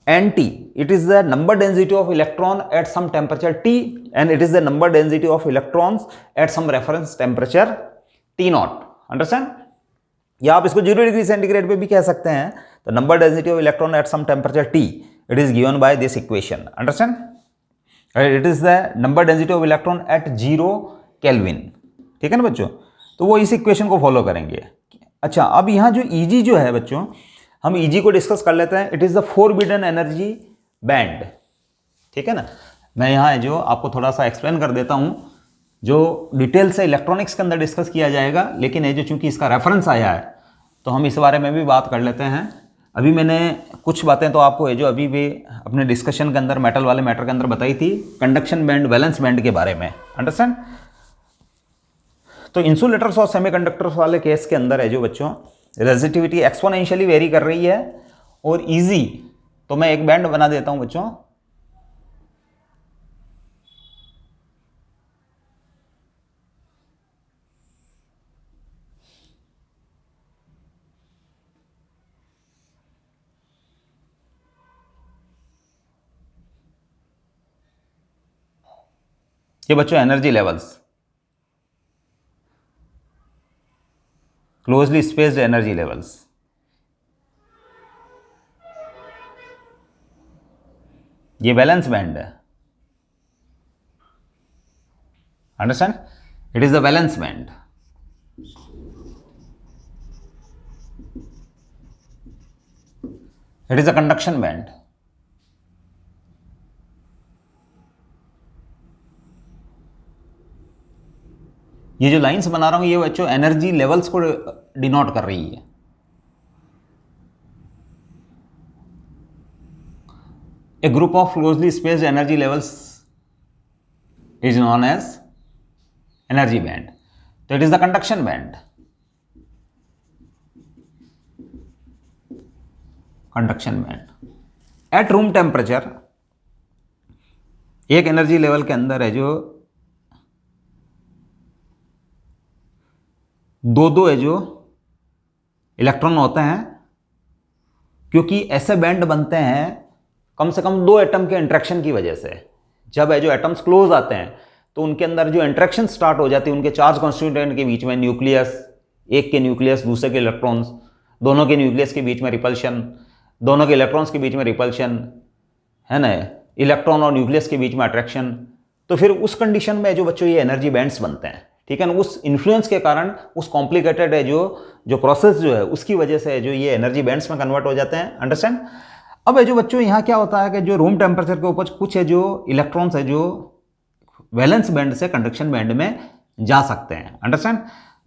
Nt, it is the number density of electron at some temperature T, and it is the number density of electrons at some reference temperature T naught. Understand? या आप इसको 0 degree centigrade पे भी कह सकते हैं. तो number density of electron at some temperature T, it is given by this equation. Understand? It is the number density of electron at 0 kelvin. ठीक है ना बच्चों? तो वो इस इक्वेशन को फॉलो करेंगे. अच्छा, अब यहाँ जो Eg जो है बच्चों, हम Eg को डिस्कस कर लेते हैं. It is the forbidden energy band. ठीक है ना? मैं यहाँ जो आपको थोड़ा सा एक्सप्लेन कर देता हूँ, जो डिटेल से इलेक्ट्रॉनिक्स के अंदर डिस्कस किया जाएगा, लेकिन ये जो चूंकि इसका रेफरेंस आया है तो हम इस बारे में भी बात कर लेते हैं. अभी मैंने कुछ बातें तो आपको ये जो अभी भी अपने डिस्कशन के अंदर मेटल वाले मैटर के अंदर बताई थी, कंडक्शन बैंड, वैलेंस बैंड के बारे में. अंडरस्टैंड? तो इंसुलेटर्स और सेमीकंडक्टर्स वाले केस के अंदर है जो बच्चों, रेजिस्टिविटी एक्सपोनेंशियली वेरी कर रही है. और इजी, तो मैं एक बैंड बना देता हूं बच्चों. ये बच्चों energy levels, closely spaced energy levels. ये वैलेंस बैंड है. Understand? It is the valence band. It is a conduction band. ये जो लाइंस बना रहा हूं ये बच्चों एनर्जी लेवल्स को डिनोट कर रही है. A group of closely spaced energy levels is known as energy band. तो it is the conduction band. Conduction band at room temperature, एक एनर्जी लेवल के अंदर है जो दो है जो इलेक्ट्रॉन होते हैं, क्योंकि ऐसे बैंड बनते हैं कम से कम 2 एटम के इंटरेक्शन की वजह से. जब है जो एटम्स क्लोज आते हैं तो उनके अंदर जो इंटरेक्शन स्टार्ट हो जाती है उनके चार्ज कॉन्स्टिट्यूएंट के बीच में, न्यूक्लियस, एक के न्यूक्लियस दूसरे के इलेक्ट्रॉन्स, दोनों के न्यूक्लियस के बीच में रिपल्शन, दोनों के इलेक्ट्रॉन्स के बीच में रिपल्शन, है ना, इलेक्ट्रॉन और न्यूक्लियस के बीच में अट्रैक्शन. तो फिर उस कंडीशन में जो बच्चों ये एनर्जी बैंड्स बनते हैं. ठीक है ना? उस इन्फ्लुएंस के कारण, उस कॉम्प्लिकेटेड है जो प्रोसेस जो है उसकी वजह से जो ये एनर्जी बैंड्स में कन्वर्ट हो जाते हैं. अंडरस्टैंड? अब है जो बच्चों यहाँ क्या होता है कि जो रूम टेम्परेचर के ऊपर कुछ है जो इलेक्ट्रॉन्स है जो वैलेंस बैंड से कंडक्शन बैंड में जा सकते हैं. अंडरस्टैंड?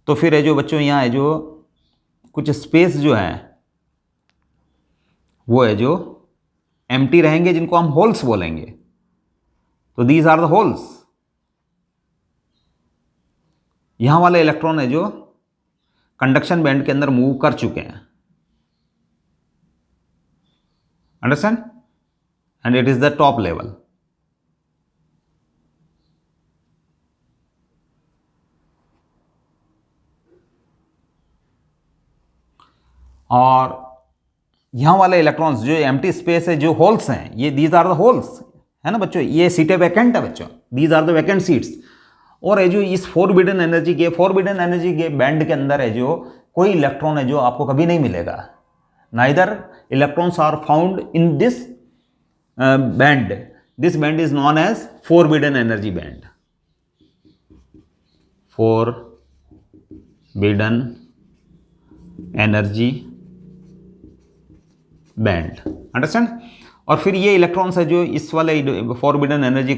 तो फिर है जो बच्चों यहाँ है जो कुछ स्पेस जो है वो है जो एम्प्टी रहेंगे, जिनको हम होल्स बोलेंगे. तो दीज आर द होल्स. यहां वाले इलेक्ट्रॉन है जो कंडक्शन बैंड के अंदर मूव कर चुके हैं. Understand? And it is the top level. और यहां वाले इलेक्ट्रॉन्स जो एम्प्टी स्पेस है, जो होल्स हैं, ये दीज आर द होल्स, है ना बच्चों. ये सीटें वैकेंट है बच्चों. These are the vacant seats. और है जो इस फोरबिडन एनर्जी के बैंड के अंदर है जो कोई इलेक्ट्रॉन है जो आपको कभी नहीं मिलेगा. Neither electrons are found in this band. This band is known as forbidden energy band. Forbidden energy band. Understand? और फिर ये इलेक्ट्रॉन्स है जो इस वाले फोरबिडन एनर्जी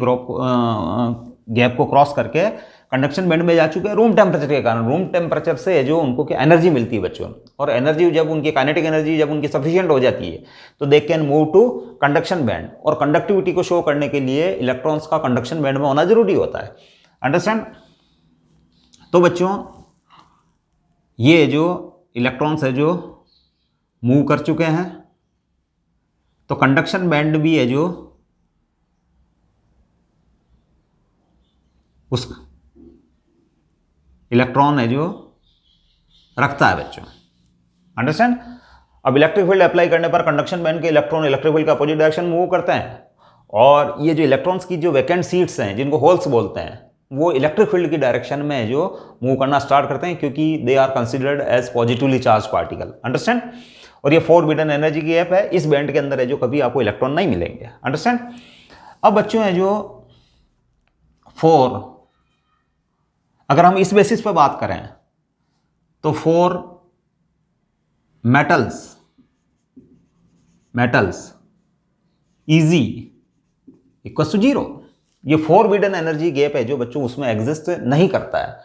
गैप को क्रॉस करके कंडक्शन बैंड में जा चुके हैं रूम टेम्परेचर के कारण। रूम टेम्परेचर से जो उनको क्या एनर्जी मिलती है बच्चों, और एनर्जी जब उनकी काइनेटिक एनर्जी जब उनकी सफिशिएंट हो जाती है तो they can move to conduction band. और कंडक्टिविटी को शो करने के लिए इलेक्ट्रॉन्स का कंडक्शन बैंड में होना जरूरी होता है। अंडरस्टैंड? तो बच्चों ये जो इलेक्ट्रॉन्स है जो मूव कर चुके हैं, तो कंडक्शन बैंड भी है जो उस इलेक्ट्रॉन है जो रखता है बच्चों। अंडरस्टैंड? अब इलेक्ट्रिक फील्ड अप्लाई करने पर कंडक्शन बैंड के इलेक्ट्रॉन इलेक्ट्रिक फील्ड का अपोजिट डायरेक्शन मूव करते हैं, और ये जो इलेक्ट्रॉन्स की जो वैकेंट सीट्स हैं जिनको होल्स बोलते हैं, वो इलेक्ट्रिक फील्ड की डायरेक्शन में जो मूव करना स्टार्ट करते हैं, क्योंकि they are considered as positively charge particle. Understand? और ये फोरबिडन एनर्जी की गैप है, इस बैंड के अंदर है जो कभी आपको इलेक्ट्रॉन नहीं मिलेंगे। अंडरस्टैंड? अब बच्चों है जो अगर हम इस बेसिस पे बात करें तो for metals Eg equal to 0, ये फोरबिडन एनर्जी गैप है जो बच्चों उसमें एग्जिस्ट नहीं करता है।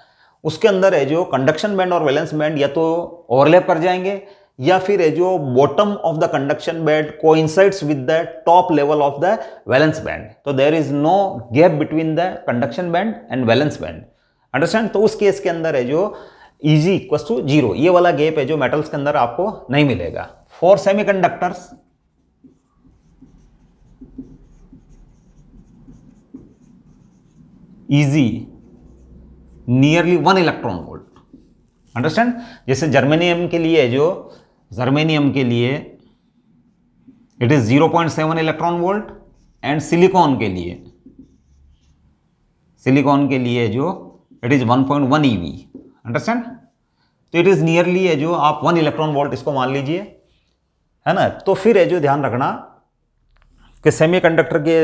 उसके अंदर है जो कंडक्शन बैंड और वैलेंस बैंड या तो ओवरलैप कर जाएंगे, या फिर है जो bottom of the conduction band coincides with the top level of the valence band. तो there is no gap between the conduction band and valence band. Understand? तो उस केस के अंदर है जो Eg इक्वल टू 0, ये वाला गैप है जो मेटल्स के अंदर आपको नहीं मिलेगा। For semiconductors Eg nearly 1 electron volt. Understand? जैसे जर्मेनियम के लिए it is 0.7 electron volt, and silicon के लिए जो इट इज 1.1 EV। अंडरस्टैंड? तो इट इज नियरली है जो आप 1 इलेक्ट्रॉन वोल्ट इसको मान लीजिए, है ना। तो फिर है जो ध्यान रखना कि सेमीकंडक्टर के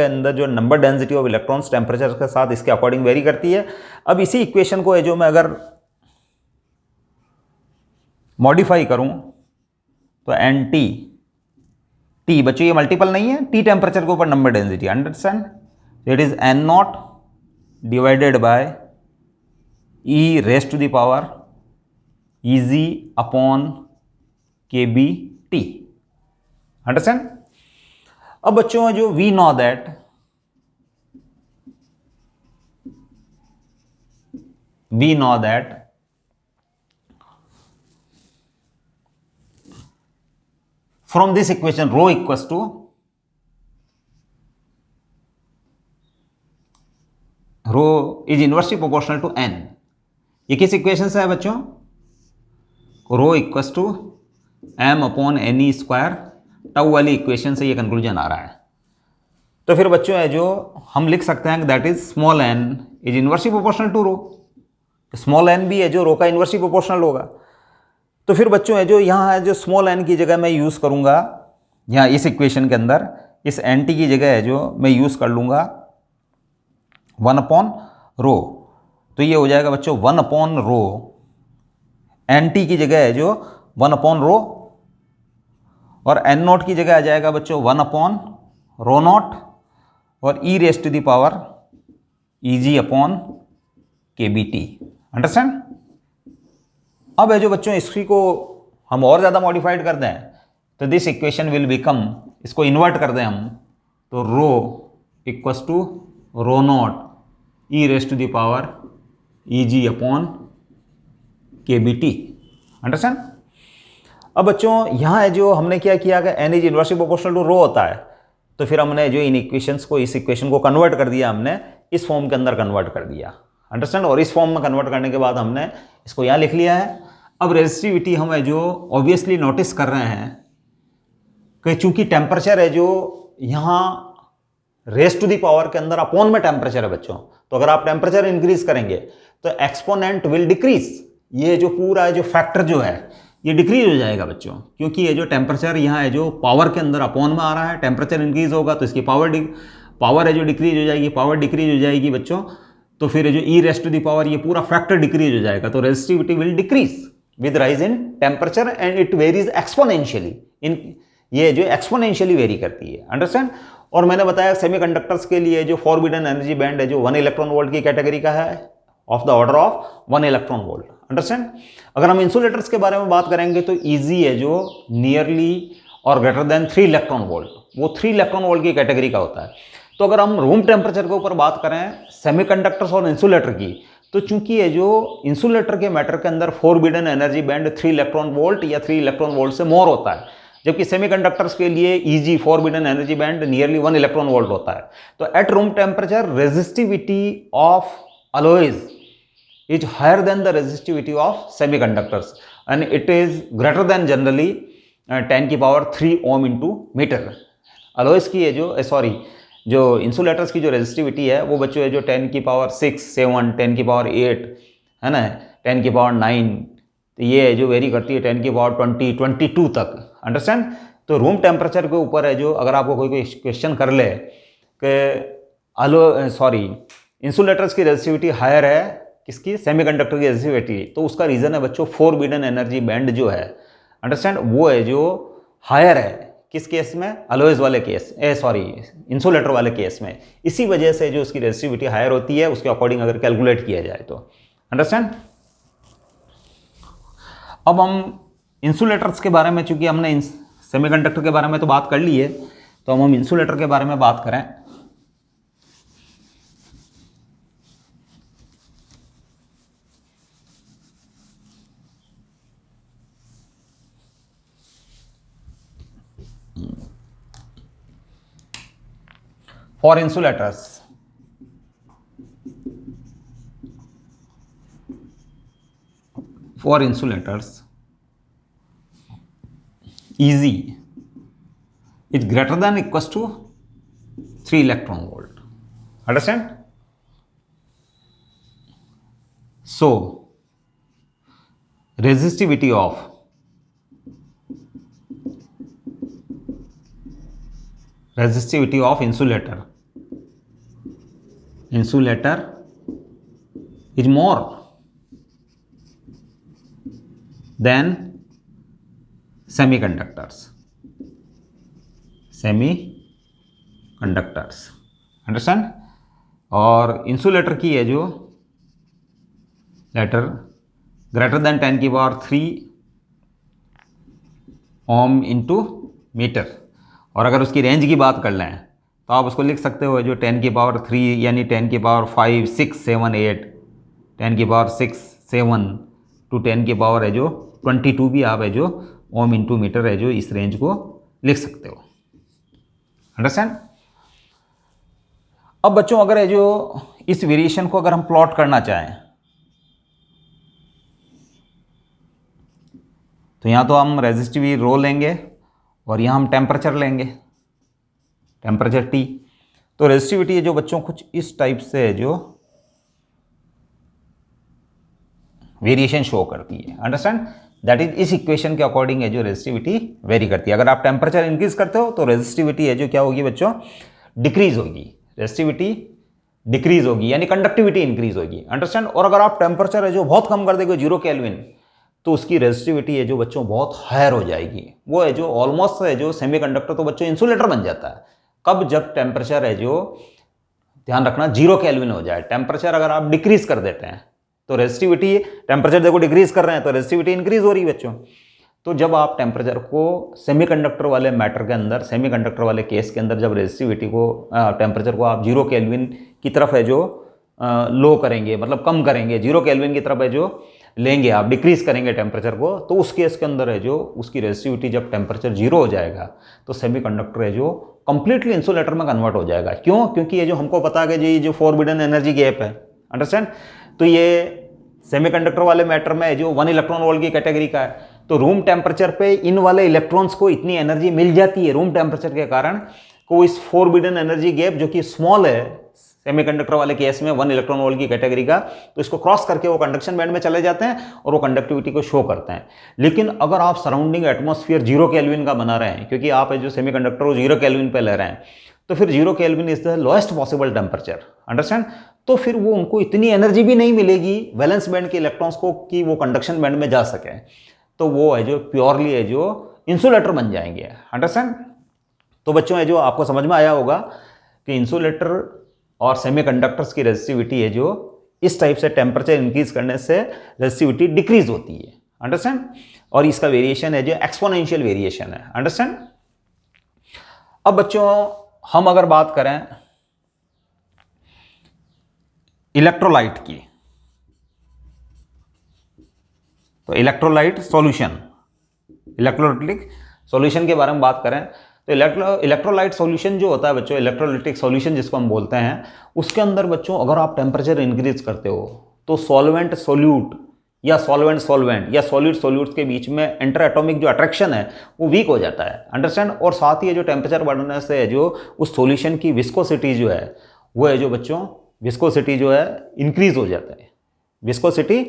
अंदर जो number density of electrons temperature के साथ इसके अकॉर्डिंग वेरी करती है। अब इसी इक्वेशन को है जो मैं अगर मॉडिफाई करूं तो एन टी बच्चों ये मल्टीपल नहीं है, टी टेम्परेचर के ऊपर number density. Understand? It is n0 divided by e raised to the power Eg upon kBT। Understand? अब बच्चों जो we know that from this equation rho equals to rho is inversely proportional to n। ये किस equation से है बच्चों? Rho equals to m upon NE square, tau वाली equation से ये कंक्लूजन आ रहा है। तो फिर बच्चों है जो हम लिख सकते हैं that is small n is inversely proportional to rho. Small n भी है जो रो का इनवर्सली प्रोपोर्शनल होगा। तो फिर बच्चों है जो यहाँ है जो स्मॉल n की जगह मैं यूज़ करूँगा, यहाँ इस इक्वेशन के अंदर इस nt की जगह है जो मैं यूज़ कर लूँगा 1 अपॉन रो। तो ये हो जाएगा बच्चों 1 अपॉन रो, NT की जगह है जो 1 अपॉन रो, और n नॉट की जगह आ जाएगा बच्चों 1 अपॉन रो नॉट, और e raised to the power Eg upon kBT। Understand? अब है जो बच्चों इसी को हम और ज़्यादा मॉडिफाइड कर दें तो दिस इक्वेशन विल बिकम, इसको इन्वर्ट कर दें हम तो rho equals to rho not e raised to the power Eg upon kBT। Understand? अब बच्चों यहाँ है जो हमने क्या किया कि n is inversely proportional to rho होता है, तो फिर हमने जो इन इक्वेशंस को इस इक्वेशन को कन्वर्ट कर दिया, हमने इस फॉर्म के अंदर कन्वर्ट कर दिया। अंडरस्टैंड? और इस फॉर्म में कन्वर्ट करने के बाद हमने इसको यहाँ लिख लिया है। अब रेजिस्टिविटी हम है जो ऑब्वियसली नोटिस कर रहे हैं कि चूंकि टेम्परेचर है जो यहाँ रेस टू दी पावर के अंदर अपॉन में टेम्परेचर है बच्चों, तो अगर आप टेम्परेचर इंक्रीज करेंगे तो एक्सपोनेंट विल डिक्रीज। ये जो पूरा जो फैक्टर जो है ये डिक्रीज हो जाएगा बच्चों, क्योंकि ये जो टेम्परेचर यहाँ है जो पावर के अंदर अपॉन में आ रहा है, टेम्परेचर इंक्रीज होगा तो इसकी पावर है जो डिक्रीज हो जाएगी, पावर डिक्रीज हो जाएगी बच्चों, तो फिर जो e raise to the power ये पूरा फैक्टर डिक्रीज हो जाएगा, तो resistivity will decrease with rise in temperature and it varies exponentially in, ये जो एक्सपोनेंशियली वेरी करती है। अंडरस्टैंड? और मैंने बताया सेमीकंडक्टर्स के लिए जो फॉरबिडन एनर्जी बैंड है जो 1 इलेक्ट्रॉन वोल्ट की कैटेगरी का है, of the order of 1 electron volt. Understand. अगर हम इंसुलेटर्स के बारे में बात करेंगे तो ईजी है जो नियरली और ग्रेटर देन 3 इलेक्ट्रॉन वोल्ट, वो 3 इलेक्ट्रॉन वोल्ट की कैटेगरी का होता है। तो अगर हम रूम टेम्परेचर के ऊपर बात करें सेमीकंडक्टर्स और इंसुलेटर की, तो चूंकि ये जो इंसुलेटर के मैटर के अंदर forbidden energy band 3 electron volt या 3 इलेक्ट्रॉन वोल्ट से मोर होता है, जबकि सेमीकंडक्टर्स के लिए easy forbidden energy band nearly 1 electron volt होता है। तो eight room temperature resistivity of alloys is higher than the resistivity of semiconductors and it is greater than generally 10 की power 3 ohm into metre. alloys की है जो insulators की जो resistivity है वो बच्चों है जो 10 की पावर 6, 7, 10 की पावर 8 है ना, 10 की पावर 9, तो ये है जो वेरी करती है 10 की पावर 20, 22 तक। अंडरस्टैंड। तो रूम टेम्परेचर के ऊपर है जो अगर आपको कोई क्वेश्चन कर ले कि इंसुलेटर्स की रेजिस्टिविटी हायर है किसकी, सेमीकंडक्टर की रेजिस्टिविटी, तो उसका रीज़न है बच्चों फॉरबिडन एनर्जी बैंड जो है, अंडरस्टैंड, वो है जो हायर है किस केस में, अलॉयज वाले केस इंसुलेटर वाले केस में। इसी वजह से जो उसकी रेजिस्टिविटी हायर होती है उसके अकॉर्डिंग अगर कैलकुलेट किया जाए तो। अंडरस्टैंड। अब हम इंसुलेटर्स के बारे में, चूंकि हमने सेमीकंडक्टर के बारे में तो बात कर ली है, तो हम इंसुलेटर के बारे में बात करें। For insulators, Eg is greater than equals to 3 electron volt. Understand? So resistivity of insulator is more than semiconductors। Understand. और इंसुलेटर की है जो लेटर ग्रेटर देन 10 की पावर 3 ओम इंटू मीटर। और अगर उसकी रेंज की बात कर लें तो आप उसको लिख सकते हो जो 10 की पावर 3 यानी 10 की पावर 5, 6, 7, 8, 10 की पावर 6, 7 टू 10 की पावर है जो 22 भी आप है जो ओम इंटू मीटर है जो इस रेंज को लिख सकते हो। अंडरस्टैंड। अब बच्चों अगर है जो इस वेरिएशन को अगर हम प्लॉट करना चाहें तो यहाँ तो हम रेजिस्टिव रो लेंगे और यहाँ हम टेम्परेचर लेंगे, टेम्परेचर T। तो रेजिस्टिविटी है जो बच्चों कुछ इस टाइप से है जो वेरिएशन शो करती है। अंडरस्टैंड। दैट इज इस इक्वेशन के अकॉर्डिंग है जो रेजिस्टिविटी वेरी करती है। अगर आप टेम्परेचर इंक्रीज करते हो तो रेजिस्टिविटी है जो क्या होगी बच्चों, डिक्रीज होगी, रेजिस्टिविटी डिक्रीज होगी यानी कंडक्टिविटी इंक्रीज होगी। अंडरस्टैंड। और अगर आप टेम्परेचर है जो बहुत कम कर देंगे 0 केल्विन तो उसकी रेजिस्टिविटी है जो बच्चों बहुत हायर हो जाएगी, वो है जो ऑलमोस्ट है जो सेमीकंडक्टर तो बच्चों इंसुलेटर बन जाता है। कब, जब टेम्परेचर है जो ध्यान रखना 0 केल्विन हो जाए। टेम्परेचर अगर आप डिक्रीज कर देते हैं तो रेजिस्टिविटी, टेम्परेचर देखो डिक्रीज कर रहे हैं तो रेजिस्टिविटी इंक्रीज हो रही है बच्चों। तो जब आप टेम्परेचर को सेमीकंडक्टर वाले मैटर के अंदर, सेमीकंडक्टर वाले केस के अंदर जब रेजिस्टिविटी को, टेम्परेचर को आप 0 केल्विन की तरफ है जो लो करेंगे, मतलब कम करेंगे, 0 केल्विन की तरफ है जो लेंगे आप, डिक्रीज करेंगे टेम्परेचर को, तो उस केस के अंदर है जो उसकी रेजिस्टिविटी जब टेम्परेचर 0 हो जाएगा तो सेमीकंडक्टर है जो कंप्लीटली इंसुलेटर में कन्वर्ट हो जाएगा। क्यों? क्योंकि ये जो हमको पता है कि ये जो फॉरबिडन एनर्जी गैप है, अंडरस्टैंड, तो ये सेमीकंडक्टर वाले मैटर में जो 1 इलेक्ट्रॉन वोल्ट की कैटेगरी का है। तो रूम टेम्परेचर पे इन वाले इलेक्ट्रॉन्स को इतनी एनर्जी मिल जाती है रूम टेम्परेचर के कारण को इस फॉरबिडन एनर्जी गैप जो कि स्मॉल है सेमीकंडक्टर वाले केस में 1 इलेक्ट्रॉन वोल्ट की कैटेगरी का, तो इसको क्रॉस करके वो कंडक्शन बैंड में चले जाते हैं और वो कंडक्टिविटी को शो करते हैं। लेकिन अगर आप सराउंडिंग एटमॉस्फेयर 0 केल्विन का बना रहे हैं, क्योंकि आप जो सेमीकंडक्टर वो 0 केल्विन पे ले रहे हैं, तो फिर 0 kelvin is the lowest possible temperature. Understand. तो फिर वो उनको इतनी एनर्जी भी नहीं मिलेगी वैलेंस बैंड के इलेक्ट्रॉन्स को कि वो कंडक्शन बैंड में जा सके, तो वो है जो प्योरली है जो इंसुलेटर बन जाएंगे। अंडरस्टैंड। तो बच्चों है जो आपको समझ में आया होगा कि इंसुलेटर और सेमीकंडक्टर्स की रेजिस्टिविटी है जो इस टाइप से टेम्परेचर इंक्रीज करने से रेजिस्टिविटी डिक्रीज होती है, अंडरस्टैंड। और इसका वेरिएशन है जो एक्सपोनेंशियल वेरिएशन है, अंडरस्टैंड। अब बच्चों हम अगर बात करें इलेक्ट्रोलाइट की, तो इलेक्ट्रोलाइट सॉल्यूशन, इलेक्ट्रोलाइटिक सॉल्यूशन के बारे में बात करें तो इलेक्ट्रोलाइट सॉल्यूशन जो होता है बच्चों, इलेक्ट्रोलाइटिक सॉल्यूशन जिसको हम बोलते हैं, उसके अंदर बच्चों अगर आप टेम्परेचर इंक्रीज करते हो तो सॉल्वेंट सोल्यूट या सॉल्वेंट सॉल्वेंट या सॉलिड सॉल्यूट्स के बीच में इंटर एटॉमिक जो अट्रैक्शन है वो वीक हो जाता है, अंडरस्टैंड। और साथ ही जो टेम्परेचर बढ़ने से जो उस सॉल्यूशन की विस्कोसिटी जो है वो है जो बच्चों विस्कोसिटी जो है इंक्रीज हो जाता है, विस्कोसिटी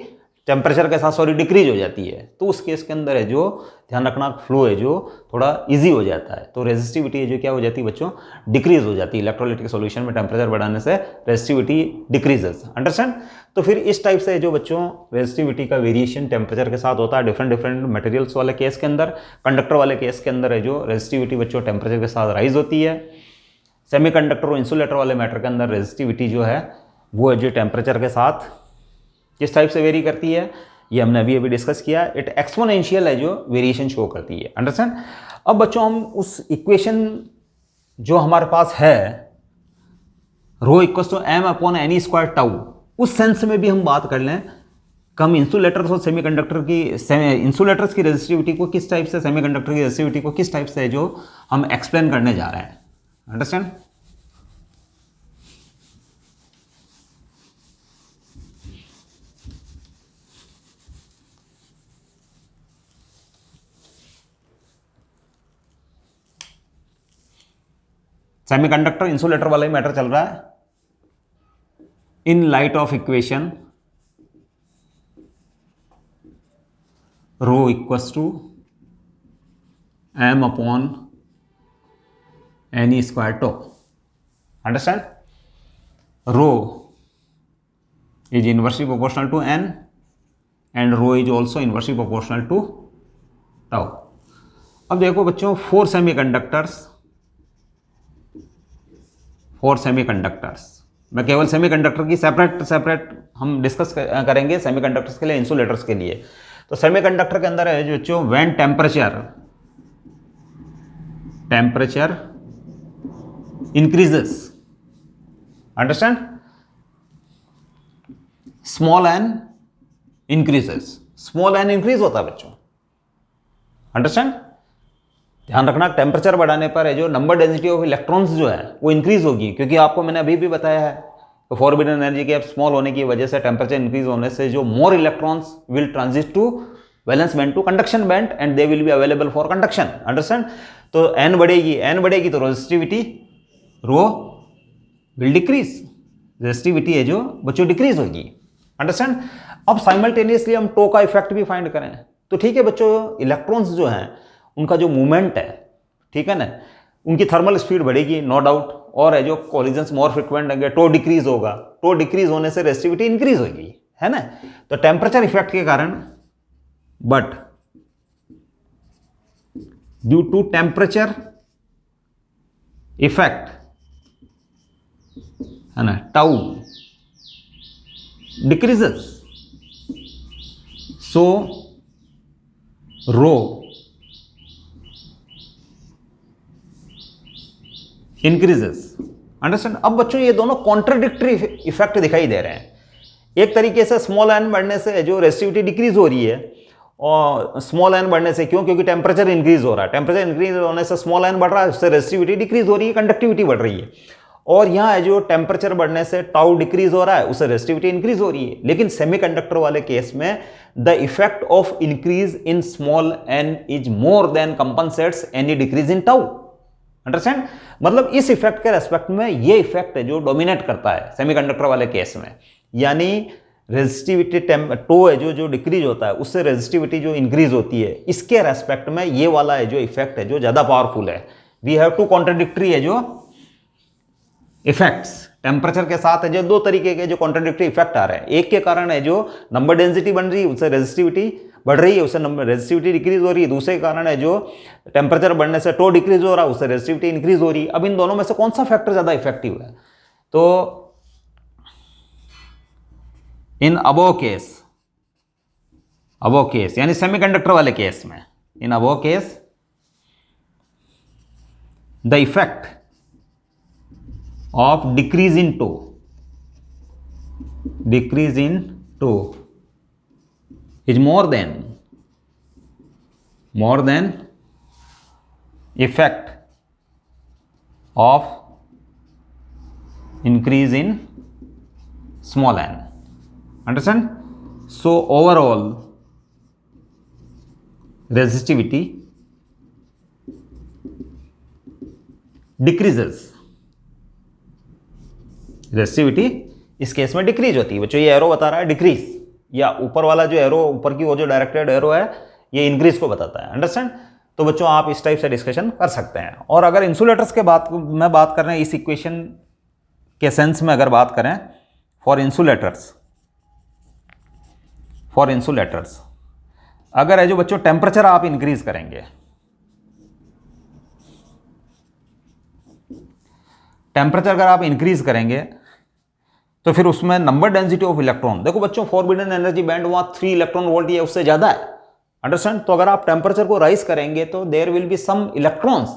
टेम्परेचर के साथ सॉरी डिक्रीज हो जाती है। तो उस केस के अंदर है जो ध्यान रखना फ्लो है जो थोड़ा इजी हो जाता है, तो रेजिस्टिविटी है जो क्या हो जाती है बच्चों, डिक्रीज हो जाती है। इलेक्ट्रोलाइटिक सॉल्यूशन में टेम्परेचर बढ़ाने से रेजिस्टिविटी डिक्रीजेस, अंडरस्टैंड। तो फिर इस टाइप से जो बच्चों रेजिस्टिविटी का वेरिएशन टेम्परेचर के साथ होता है डिफरेंट डिफरेंट मटेरियल्स वाले केस के अंदर। कंडक्टर वाले केस के अंदर है जो रेजिस्टिविटी बच्चों टेम्परेचर के साथ राइज होती है। सेमीकंडक्टर और इंसुलेटर वाले मैटर के अंदर रेजिस्टिविटी जो है वो है जो टेम्परेचर के साथ किस टाइप से वेरी करती है, ये हमने अभी डिस्कस किया। इट एक्सपोनेंशियल है जो वेरिएशन शो करती है, अंडरस्टैंड। अब बच्चों हम उस इक्वेशन जो हमारे पास है rho equals to M upon any square tau, उस सेंस में भी हम बात कर लें हम इंसुलेटर्स और सेमीकंडक्टर की इंसुलेटर्स की रेजिस्टिविटी को किस टाइप से, सेमीकंडक्टर की रेजिस्टिविटी को किस टाइप से जो हम एक्सप्लेन करने जा रहे हैं, अंडरस्टैंड। सेमीकंडक्टर इंसुलेटर वाला ही मैटर चल रहा है। In light of equation rho equals to M upon any square tau, understand. Rho is inversely proportional to n and rho is also inversely proportional to tau. अब देखो बच्चों four semiconductors, मैं केवल semiconductor की separate हम discuss करेंगे semiconductors के लिए, इंसुलेटर्स के लिए। तो सेमीकंडक्टर के अंदर है जो बच्चों when temperature increases, understand, small n increases, small n increase होता है बच्चों, अंडरस्टैंड। ध्यान रखना टेम्परेचर बढ़ाने पर है जो नंबर डेंसिटी ऑफ इलेक्ट्रॉन्स जो है वो इंक्रीज होगी, क्योंकि आपको मैंने अभी भी बताया है तो फॉरबिडन एनर्जी के स्मॉल होने की वजह से टेम्परेचर इंक्रीज होने से जो more electrons will transit to valence band to conduction band and they will be available for conduction, understand. तो एन बढ़ेगी तो resistivity rho will decrease, resistivity है जो बच्चों डिक्रीज होगी, अंडरस्टैंड। अब साइमल्टेनियसली हम टो का इफेक्ट भी फाइंड करें तो ठीक है बच्चों, इलेक्ट्रॉन्स जो हैं उनका जो मूवमेंट है, ठीक है ना, उनकी थर्मल स्पीड बढ़ेगी नो डाउट, और है जो कोलिजन्स मोर फ्रिक्वेंट होंगे, टो डिक्रीज होगा, टो डिक्रीज होने से रेजिस्टिविटी इंक्रीज होगी, है ना। तो टेम्परेचर इफेक्ट के कारण, but due to temperature effect, है ना, tau decreases, so rho increases, understand. अब बच्चों ये दोनों कॉन्ट्राडिक्टरी इफेक्ट दिखाई दे रहे हैं। एक तरीके से स्मॉल एन बढ़ने से जो रेजिस्टिविटी डिक्रीज हो रही है, और स्मॉल एन बढ़ने से क्यों, क्योंकि टेम्परेचर इंक्रीज हो रहा है, टेम्परेचर इंक्रीज होने से स्मॉल एन बढ़ रहा है, उससे रेजिस्टिविटी डिक्रीज हो रही है, कंडक्टिविटी बढ़ रही है। और यहाँ है जो टेम्परेचर बढ़ने से टाउ डिक्रीज हो रहा है, उससे रेजिस्टिविटी इंक्रीज हो रही है। लेकिन सेमीकंडक्टर वाले केस में the effect of increase in small n is more than compensates any decrease in tau, understand. मतलब इस इफेक्ट के रेस्पेक्ट में ये इफेक्ट है जो डोमिनेट करता है सेमीकंडक्टर वाले केस में, यानी रेजिस्टिविटी टो है जो डिक्रीज होता है उससे रेजिस्टिविटी जो इंक्रीज होती है, इसके रेस्पेक्ट में ये वाला है जो इफेक्ट है जो ज्यादा पावरफुल है। वी हैव टू कॉन्ट्राडिक्टरी है जो इफेक्ट्स टेम्परेचर के साथ है जो दो तरीके के जो कॉन्ट्राडिक्टरी इफेक्ट आ रहे हैं। एक के कारण है जो नंबर डेंसिटी बन रही है उससे रेजिस्टिविटी बढ़ रही है उससे रेजिस्टिविटी डिक्रीज हो रही है। दूसरे कारण है जो टेम्परेचर बढ़ने से टो डिक्रीज हो रहा है, उससे रेजिस्टिविटी इंक्रीज हो रही है। अब इन दोनों में से कौन सा फैक्टर ज़्यादा इफेक्टिव है? तो इन अबो केस यानी सेमीकंडक्टर वाले केस में, in above case the effect of decrease in tau is more than effect of increase in small n. Understand? So overall resistivity decreases. Resistivity इस case में decrease होती है बच्चों। ये arrow बता रहा है डिक्रीज, या ऊपर वाला जो एरो, ऊपर की वो जो डायरेक्टेड एरो है, ये इंक्रीज को बताता है। अंडरस्टैंड? तो बच्चों आप इस टाइप से डिस्कशन कर सकते हैं। और अगर इंसुलेटर्स के बात में बात कर रहे हैं, इस इक्वेशन के सेंस में अगर बात करें, फॉर इंसुलेटर्स अगर है जो बच्चों टेम्परेचर आप इंक्रीज करेंगे, टेम्परेचर अगर आप इंक्रीज करेंगे तो फिर उसमें नंबर डेंसिटी ऑफ इलेक्ट्रॉन, देखो बच्चों फॉरबिडन एनर्जी बैंड वहां 3 इलेक्ट्रॉन वोल्ट या उससे ज्यादा है। अंडरस्टैंड? तो अगर आप टेम्परेचर को राइज करेंगे तो there will be some electrons,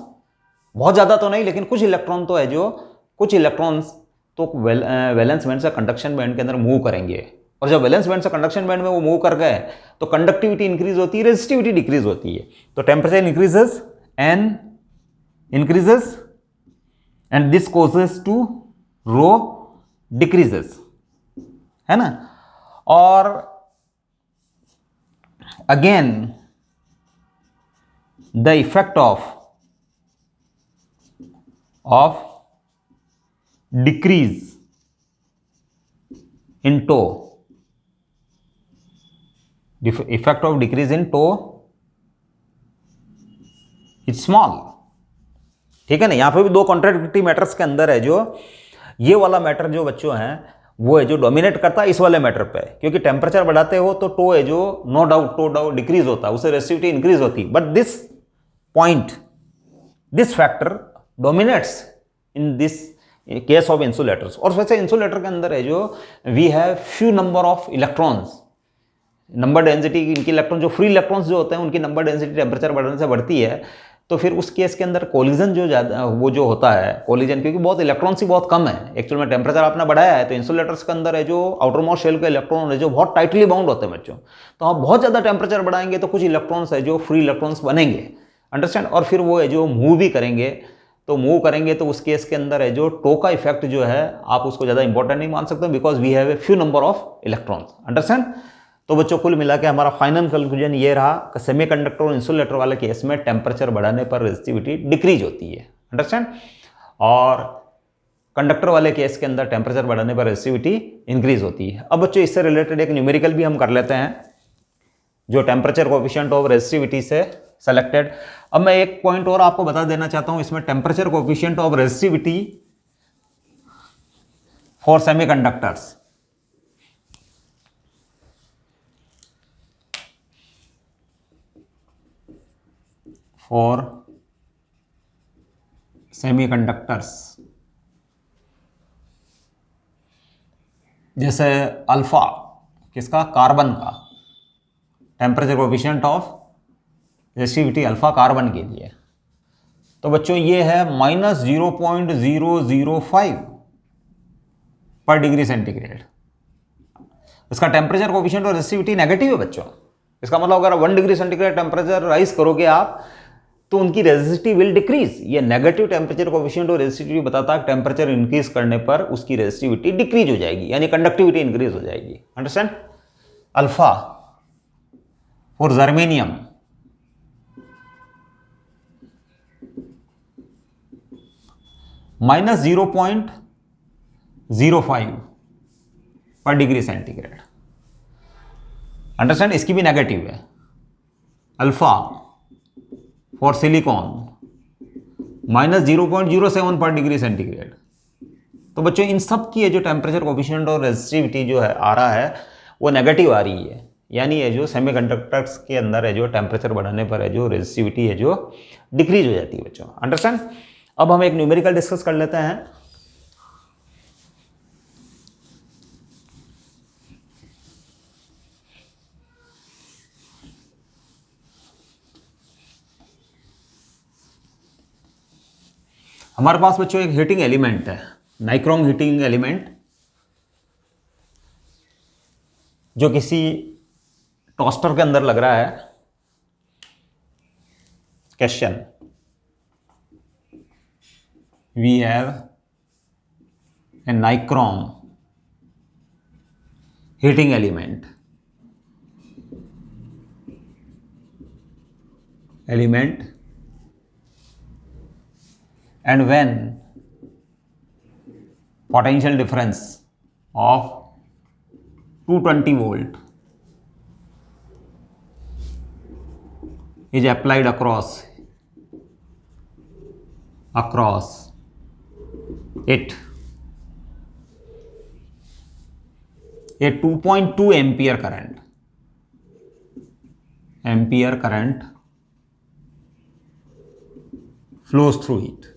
बहुत ज्यादा तो नहीं लेकिन कुछ इलेक्ट्रॉन तो है जो, कुछ इलेक्ट्रॉन्स तो वैलेंस बैंड से कंडक्शन बैंड के अंदर मूव करेंगे। और जब वैलेंस बैंड से कंडक्शन बैंड में वो मूव कर गए तो कंडक्टिविटी इंक्रीज होती है, रेजिस्टिविटी डिक्रीज होती है। तो temperature increases, n increases and this causes to rho decreases, है ना। और again the effect of decrease in tau, effect of decrease in tau is small. ठीक है ना। यहां पे भी दो कॉन्ट्राडिक्टरी मैटर्स के अंदर है जो ये वाला मैटर जो बच्चों हैं वो है जो डोमिनेट करता है इस वाले मैटर पे, क्योंकि टेम्परेचर बढ़ाते हो तो टो है जो नो डाउट टो डिक्रीज होता है, उससे रेजिस्टिविटी इंक्रीज होती है। But this point, this factor dominates in this case of insulators. और वैसे इंसुलेटर के अंदर है जो we have few number of electrons, number density इनकी इलेक्ट्रॉन जो फ्री इलेक्ट्रॉन्स जो होते हैं उनकी नंबर डेंसिटी टेम्परेचर बढ़ने से बढ़ती है। तो फिर उस केस के अंदर कोलिजन जो ज़्यादा वो जो होता है कोलिजन, क्योंकि बहुत इलेक्ट्रॉन्स ही बहुत कम है एक्चुअल में, टेम्परेचर आपने बढ़ाया है तो इंसुलेटर्स के अंदर है जो आउटर मोस्ट शेल के इलेक्ट्रॉन है जो बहुत टाइटली बाउंड होते हैं बच्चों। तो आप बहुत ज़्यादा टेम्परेचर बढ़ाएंगे तो कुछ इलेक्ट्रॉन्स है जो फ्री इलेक्ट्रॉन्स बनेंगे। अंडरस्टैंड? और फिर वो है जो मूव भी करेंगे, तो मूव करेंगे तो उस केस के अंदर है जो टो का इफेक्ट जो है आप उसको ज़्यादा इंपॉर्टेंट नहीं मान सकते, because we have a few number of electrons. Understand? तो बच्चों कुल मिला के हमारा फाइनल कंक्लूजन ये रहा कि सेमीकंडक्टर और इंसुलेटर वाले केस में टेम्परेचर बढ़ाने पर रेजिस्टिविटी डिक्रीज होती है। अंडरस्टैंड? और कंडक्टर वाले केस के अंदर टेम्परेचर बढ़ाने पर रेजिस्टिविटी इंक्रीज होती है। अब बच्चों इससे रिलेटेड एक न्यूमेरिकल भी हम कर लेते हैं जो टेम्परेचर कोएफिशिएंट ऑफ रेजिस्टिविटी से सेलेक्टेड। अब मैं एक पॉइंट और आपको बता देना चाहता हूं, इसमें temperature coefficient of resistivity for semiconductors. For semiconductors, जैसे अल्फा किसका, कार्बन का temperature coefficient of resistivity alpha carbon के लिए, तो बच्चों ये है -0.005 पर डिग्री सेंटीग्रेड। इसका टेम्परेचर कोएफिशिएंट और रेजिस्टिविटी नेगेटिव है बच्चों। इसका मतलब अगर 1 डिग्री सेंटीग्रेड टेम्परेचर राइज करोगे आप तो उनकी रेजिस्टिविटी विल डिक्रीज। ये नेगेटिव टेम्परेचर कोएफिशिएंट और रेजिस्टिविटी बताता है टेम्परेचर इंक्रीज करने पर उसकी रेजिस्टिविटी डिक्रीज हो जाएगी, यानी कंडक्टिविटी इंक्रीज हो जाएगी। अंडरस्टैंड? अल्फा फॉर जर्मेनियम -0.05 पर डिग्री सेंटीग्रेड। अंडरस्टैंड? इसकी भी नेगेटिव है। अल्फा फॉर सिलिकॉन -0.07 पर डिग्री सेंटीग्रेड। तो बच्चों इन सब की जो टेम्परेचर कोएफिशिएंट और रेजिस्टिविटी जो है आ रहा है वो नेगेटिव आ रही है, यानी है जो सेमीकंडक्टर्स के अंदर है जो टेम्परेचर बढ़ाने पर है जो रेजिस्टिविटी है जो डिक्रीज हो जाती है बच्चों। अंडरस्टैंड। अब हम एक न्यूमेरिकल डिस्कस कर लेते हैं। हमारे पास बच्चों एक हीटिंग एलिमेंट है, नाइक्रोम हीटिंग एलिमेंट, जो किसी टोस्टर के अंदर लग रहा है। Question, we have a nichrome heating element and when potential difference of 220 volt is applied across it, a 2.2 ampere current flows through it.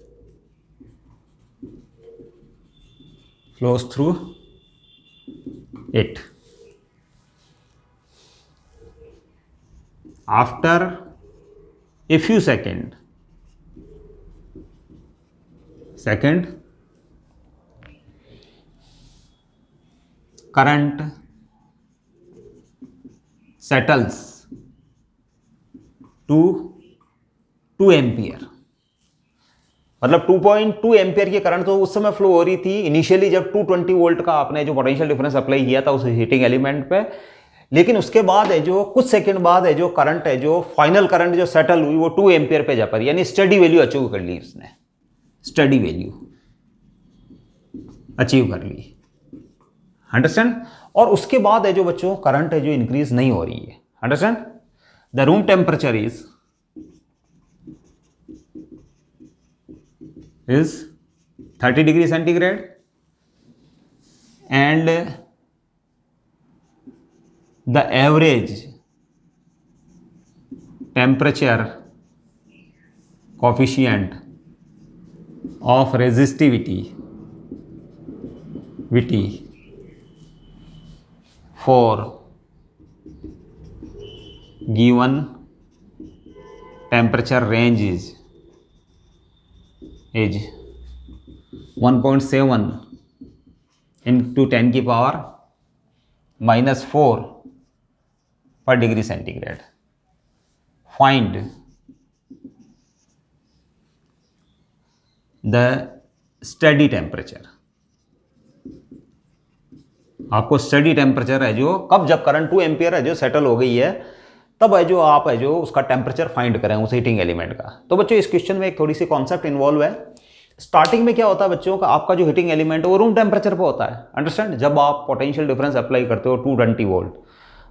After a few seconds, current settles to 2 ampere. मतलब 2.2 ampere की current तो उस समय flow हो रही थी initially जब 220 volt का आपने जो पोटेंशियल डिफरेंस अप्लाई किया था उस हीटिंग एलिमेंट पे। लेकिन उसके बाद है जो कुछ सेकंड बाद है जो करंट है जो फाइनल करंट जो सेटल हुई वो 2 एम्पियर पे जा पाई, यानी स्टडी वैल्यू अचीव कर ली उसने, स्टडी वैल्यू अचीव कर ली। अंडरस्टैंड। और उसके बाद है जो बच्चों करंट है जो इंक्रीज नहीं हो रही है। Understand. The room temperature is 30 degree centigrade and the average temperature coefficient of resistivity for given temperature range is 1.7 into 10 की power -4 per degree centigrade. Find the steady temperature. आपको स्टडी टेम्परेचर है जो कब, जब करंट 2 एम्पियर है जो settle हो गई है तब है जो आप है जो उसका टेम्परेचर फाइंड करें उस हीटिंग एलिमेंट का। तो बच्चों इस क्वेश्चन में एक थोड़ी सी कॉन्सेप्ट इन्वॉल्व है। स्टार्टिंग में क्या होता है बच्चों का, आपका जो हीटिंग एलिमेंट है वो रूम टेम्परेचर पे होता है। अंडरस्टैंड। जब आप पोटेंशियल डिफरेंस अप्लाई करते हो 220 वोल्ट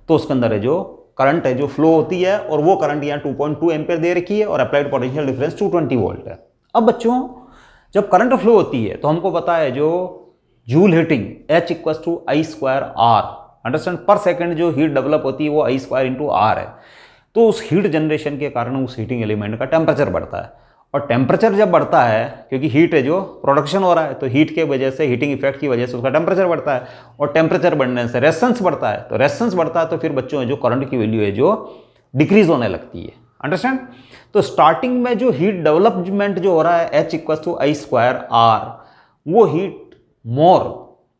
तो उसके अंदर है जो करंट है जो फ्लो होती है और वो करंट यहाँ 2.2 एम्पियर दे रखी है और अप्लाइड पोटेंशियल डिफरेंस 220 वोल्ट है। अब बच्चों जब करंट फ्लो होती है तो हमको पता है जो joule heating H = I²R। Understand. पर सेकंड जो हीट डेवलप होती है वो I² × R है। तो उस हीट जनरेशन के कारण उस हीटिंग एलिमेंट का टेम्परेचर बढ़ता है। और टेम्परेचर जब बढ़ता है क्योंकि हीट है जो प्रोडक्शन हो रहा है तो हीट के वजह से, हीटिंग इफेक्ट की वजह से उसका टेम्परेचर बढ़ता है और टेम्परेचर बढ़ने से रेजिस्टेंस बढ़ता है। तो रेजिस्टेंस बढ़ता है तो फिर बच्चों है जो करंट की वैल्यू है जो डिक्रीज होने लगती है। अंडरस्टैंड। तो स्टार्टिंग में जो हीट डेवलपमेंट जो हो रहा है H = I²R, वो हीट मोर,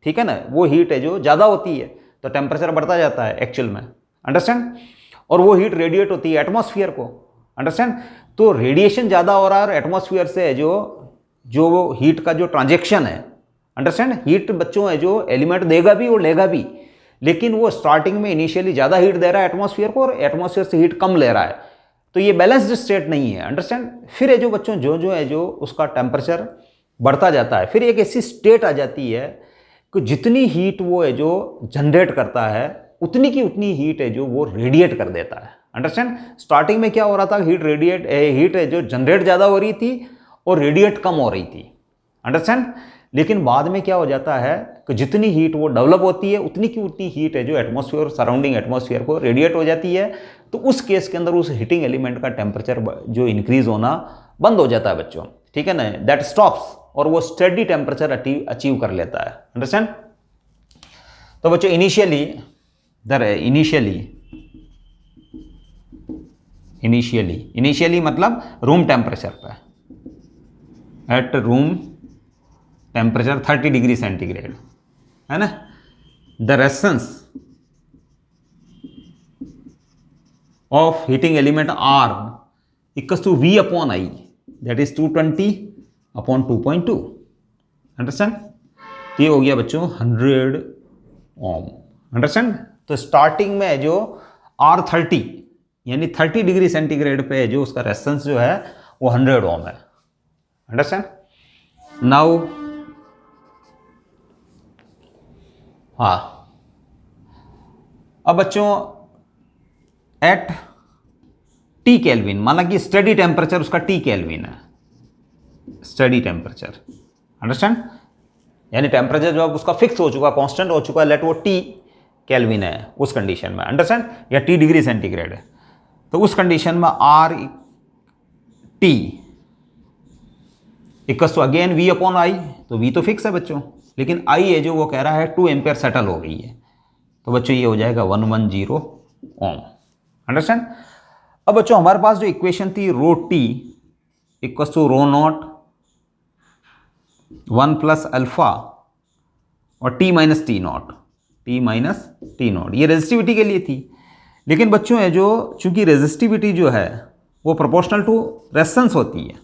ठीक है ना, वो हीट है जो ज़्यादा होती है तो टेम्परेचर बढ़ता जाता है एक्चुअल में। अंडरस्टैंड। और वो हीट रेडिएट होती है एटमॉस्फेयर को। अंडरस्टैंड। तो रेडिएशन ज़्यादा हो रहा है और एटमॉस्फेयर से है जो वो हीट का जो ट्रांजेक्शन है। अंडरस्टैंड। हीट बच्चों है जो एलिमेंट देगा भी और लेगा भी, लेकिन वो स्टार्टिंग में इनिशियली ज़्यादा हीट दे रहा है एटमॉस्फेयर को और एटमॉस्फेयर से हीट कम ले रहा है, तो ये बैलेंस्ड स्टेट नहीं है। अंडरस्टैंड। फिर है जो बच्चों जो है जो उसका टेम्परेचर बढ़ता जाता है, फिर एक ऐसी स्टेट आ जाती है कि जितनी हीट वो है जो जनरेट करता है उतनी की उतनी हीट है जो वो रेडिएट कर देता है। अंडरस्टैंड। स्टार्टिंग में क्या हो रहा था, हीट है जो जनरेट ज़्यादा हो रही थी और रेडिएट कम हो रही थी। अंडरस्टैंड। लेकिन बाद में क्या हो जाता है कि जितनी हीट वो डेवलप होती है उतनी की उतनी हीट है जो एटमॉस्फेयर, सराउंडिंग एटमॉस्फेयर को रेडिएट हो जाती है। तो उस केस के अंदर उस हीटिंग एलिमेंट का टेम्परेचर जो इंक्रीज होना बंद हो जाता है बच्चों, ठीक है ना, दैट स्टॉप्स, और वो स्टेडी टेम्परेचर अचीव कर लेता है। अंडरस्टैंड? तो बच्चों इनिशियली मतलब रूम टेम्परेचर पे, at room temperature 30 degree centigrade, है ना, the resistance of heating element R equals to V upon I, that is 220 upon 2.2। Understand? ये हो गया बच्चों 100 ओम। अंडरस्टैंड? तो स्टार्टिंग में जो R30 यानी 30 डिग्री सेंटीग्रेड पे जो उसका रेजिस्टेंस जो है वो 100 ओम है। अंडरस्टैंड? नाउ हाँ, अब बच्चों एट T केल्विन, माना कि स्टडी टेम्परेचर उसका T केल्विन है, स्टडी टेम्परेचर। अंडरस्टैंड? यानी टेम्परेचर जो उसका फिक्स हो चुका, कांस्टेंट हो चुका, लेट वो T केल्विन है उस कंडीशन में। अंडरस्टैंड? या T डिग्री सेंटीग्रेड है, तो उस कंडीशन में R T equals to again V upon I, तो V तो फिक्स है बच्चों, लेकिन I है जो वो कह रहा है 2 एम्पेयर सेटल हो गई है, तो बच्चों ये हो जाएगा 110 ओम। अंडरस्टैंड? अब बच्चों हमारे पास जो इक्वेशन थी rho T equals to rho not 1 plus alpha और T माइनस टी नॉट, ये रेजिस्टिविटी के लिए थी। लेकिन बच्चों है जो चूंकि रेजिस्टिविटी जो है वो प्रोपोर्शनल टू रेजिस्टेंस होती है।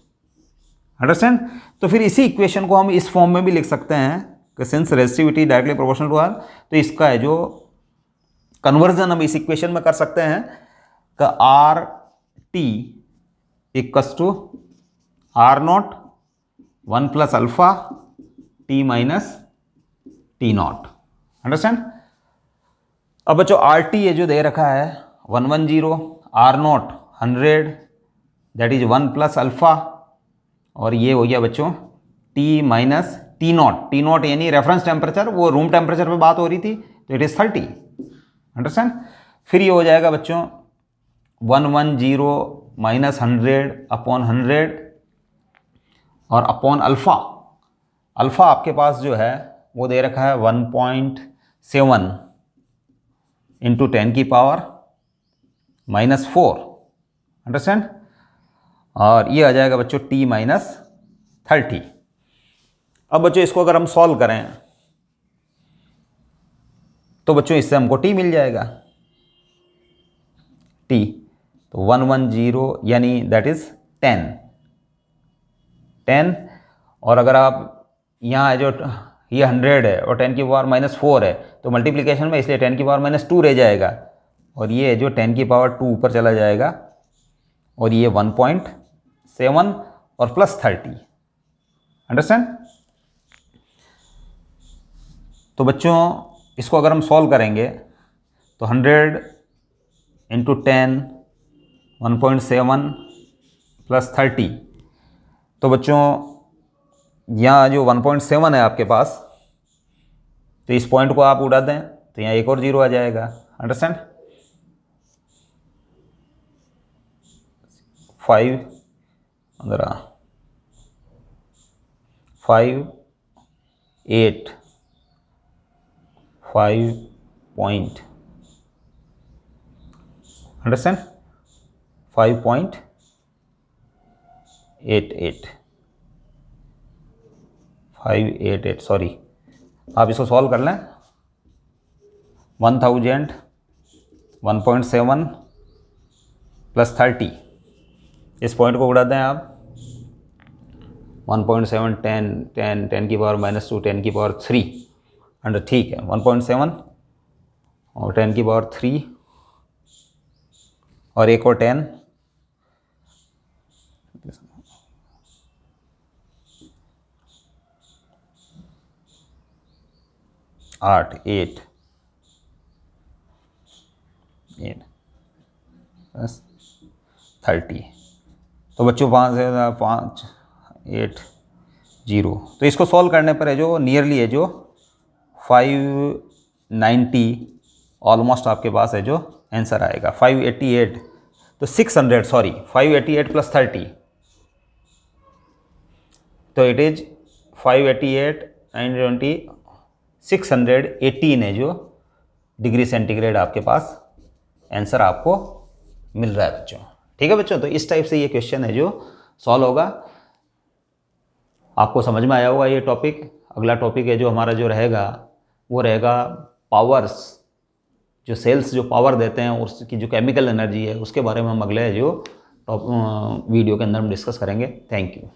अंडरस्टैंड? तो फिर इसी इक्वेशन को हम इस फॉर्म में भी लिख सकते हैं कि since resistivity directly proportional to R, तो इसका है जो कन्वर्जन हम इस इक्वेशन में कर सकते हैं कि R T equals to R naught 1 plus alpha T minus T naught. Understand? अब बच्चों आर टी ये जो दे रखा है 110, R naught 100, that is 1 plus alpha, और ये हो गया बच्चों T माइनस टी नॉट यानी रेफरेंस टेम्परेचर, वो रूम टेम्परेचर पे बात हो रही थी, तो इट इज 30। अंडरस्टैंड? फिर ये हो जाएगा बच्चों 110 माइनस 100 अपॉन 100 और अपॉन अल्फा। अल्फा आपके पास जो है वो दे रखा है 1.7 इंटू 10 की पावर माइनस 4। अंडरस्टैंड? और ये आ जाएगा बच्चों T माइनस 30। अब बच्चों इसको अगर हम सॉल्व करें तो बच्चों इससे हमको T मिल जाएगा, T तो 110 यानी दैट इज 10, और अगर आप यहाँ जो ये 100 है और 10 की पावर माइनस 4 है तो मल्टीप्लिकेशन में, इसलिए 10 की पावर माइनस 2 रह जाएगा, और ये जो 10 की पावर 2 ऊपर चला जाएगा, और ये 1.7 और प्लस 30। अंडरस्टैंड? तो बच्चों इसको अगर हम सॉल्व करेंगे तो 100 इंटू 10 1.7 प्लस 30, तो बच्चों यहाँ जो 1.7 है आपके पास, तो इस पॉइंट को आप उड़ा दें तो यहाँ एक और जीरो आ जाएगा। अंडरस्टैंड? 5 8 5 पॉइंट, अंडरस्टैंड, 588 सॉरी, आप इसको सॉल्व कर लें। 1000 1.7 प्लस 30, इस पॉइंट को उड़ा दें आप, 1.7 10 की पावर माइनस 2 10 की पावर 3 अंडर, ठीक है, 1.7 और 10 की पावर 3 और एक और 10, 8 प्लस 30, तो बच्चों 5 8 0। तो इसको सॉल्व करने पर है जो नियरली है जो 590 ऑलमोस्ट आपके पास है जो आंसर आएगा 588। तो 600 सॉरी 588 प्लस 30, तो इट इज 588 एंड 20 618 है जो डिग्री सेंटीग्रेड आपके पास आंसर आपको मिल रहा है बच्चों। ठीक है बच्चों, तो इस टाइप से ये क्वेश्चन है जो सॉल्व होगा। आपको समझ में आया होगा ये टॉपिक। अगला टॉपिक है जो हमारा जो रहेगा वो रहेगा पावर्स, जो सेल्स जो पावर देते हैं उसकी जो केमिकल एनर्जी है उसके बारे में हम अगले जो वीडियो के अंदर हम डिस्कस करेंगे। Thank you.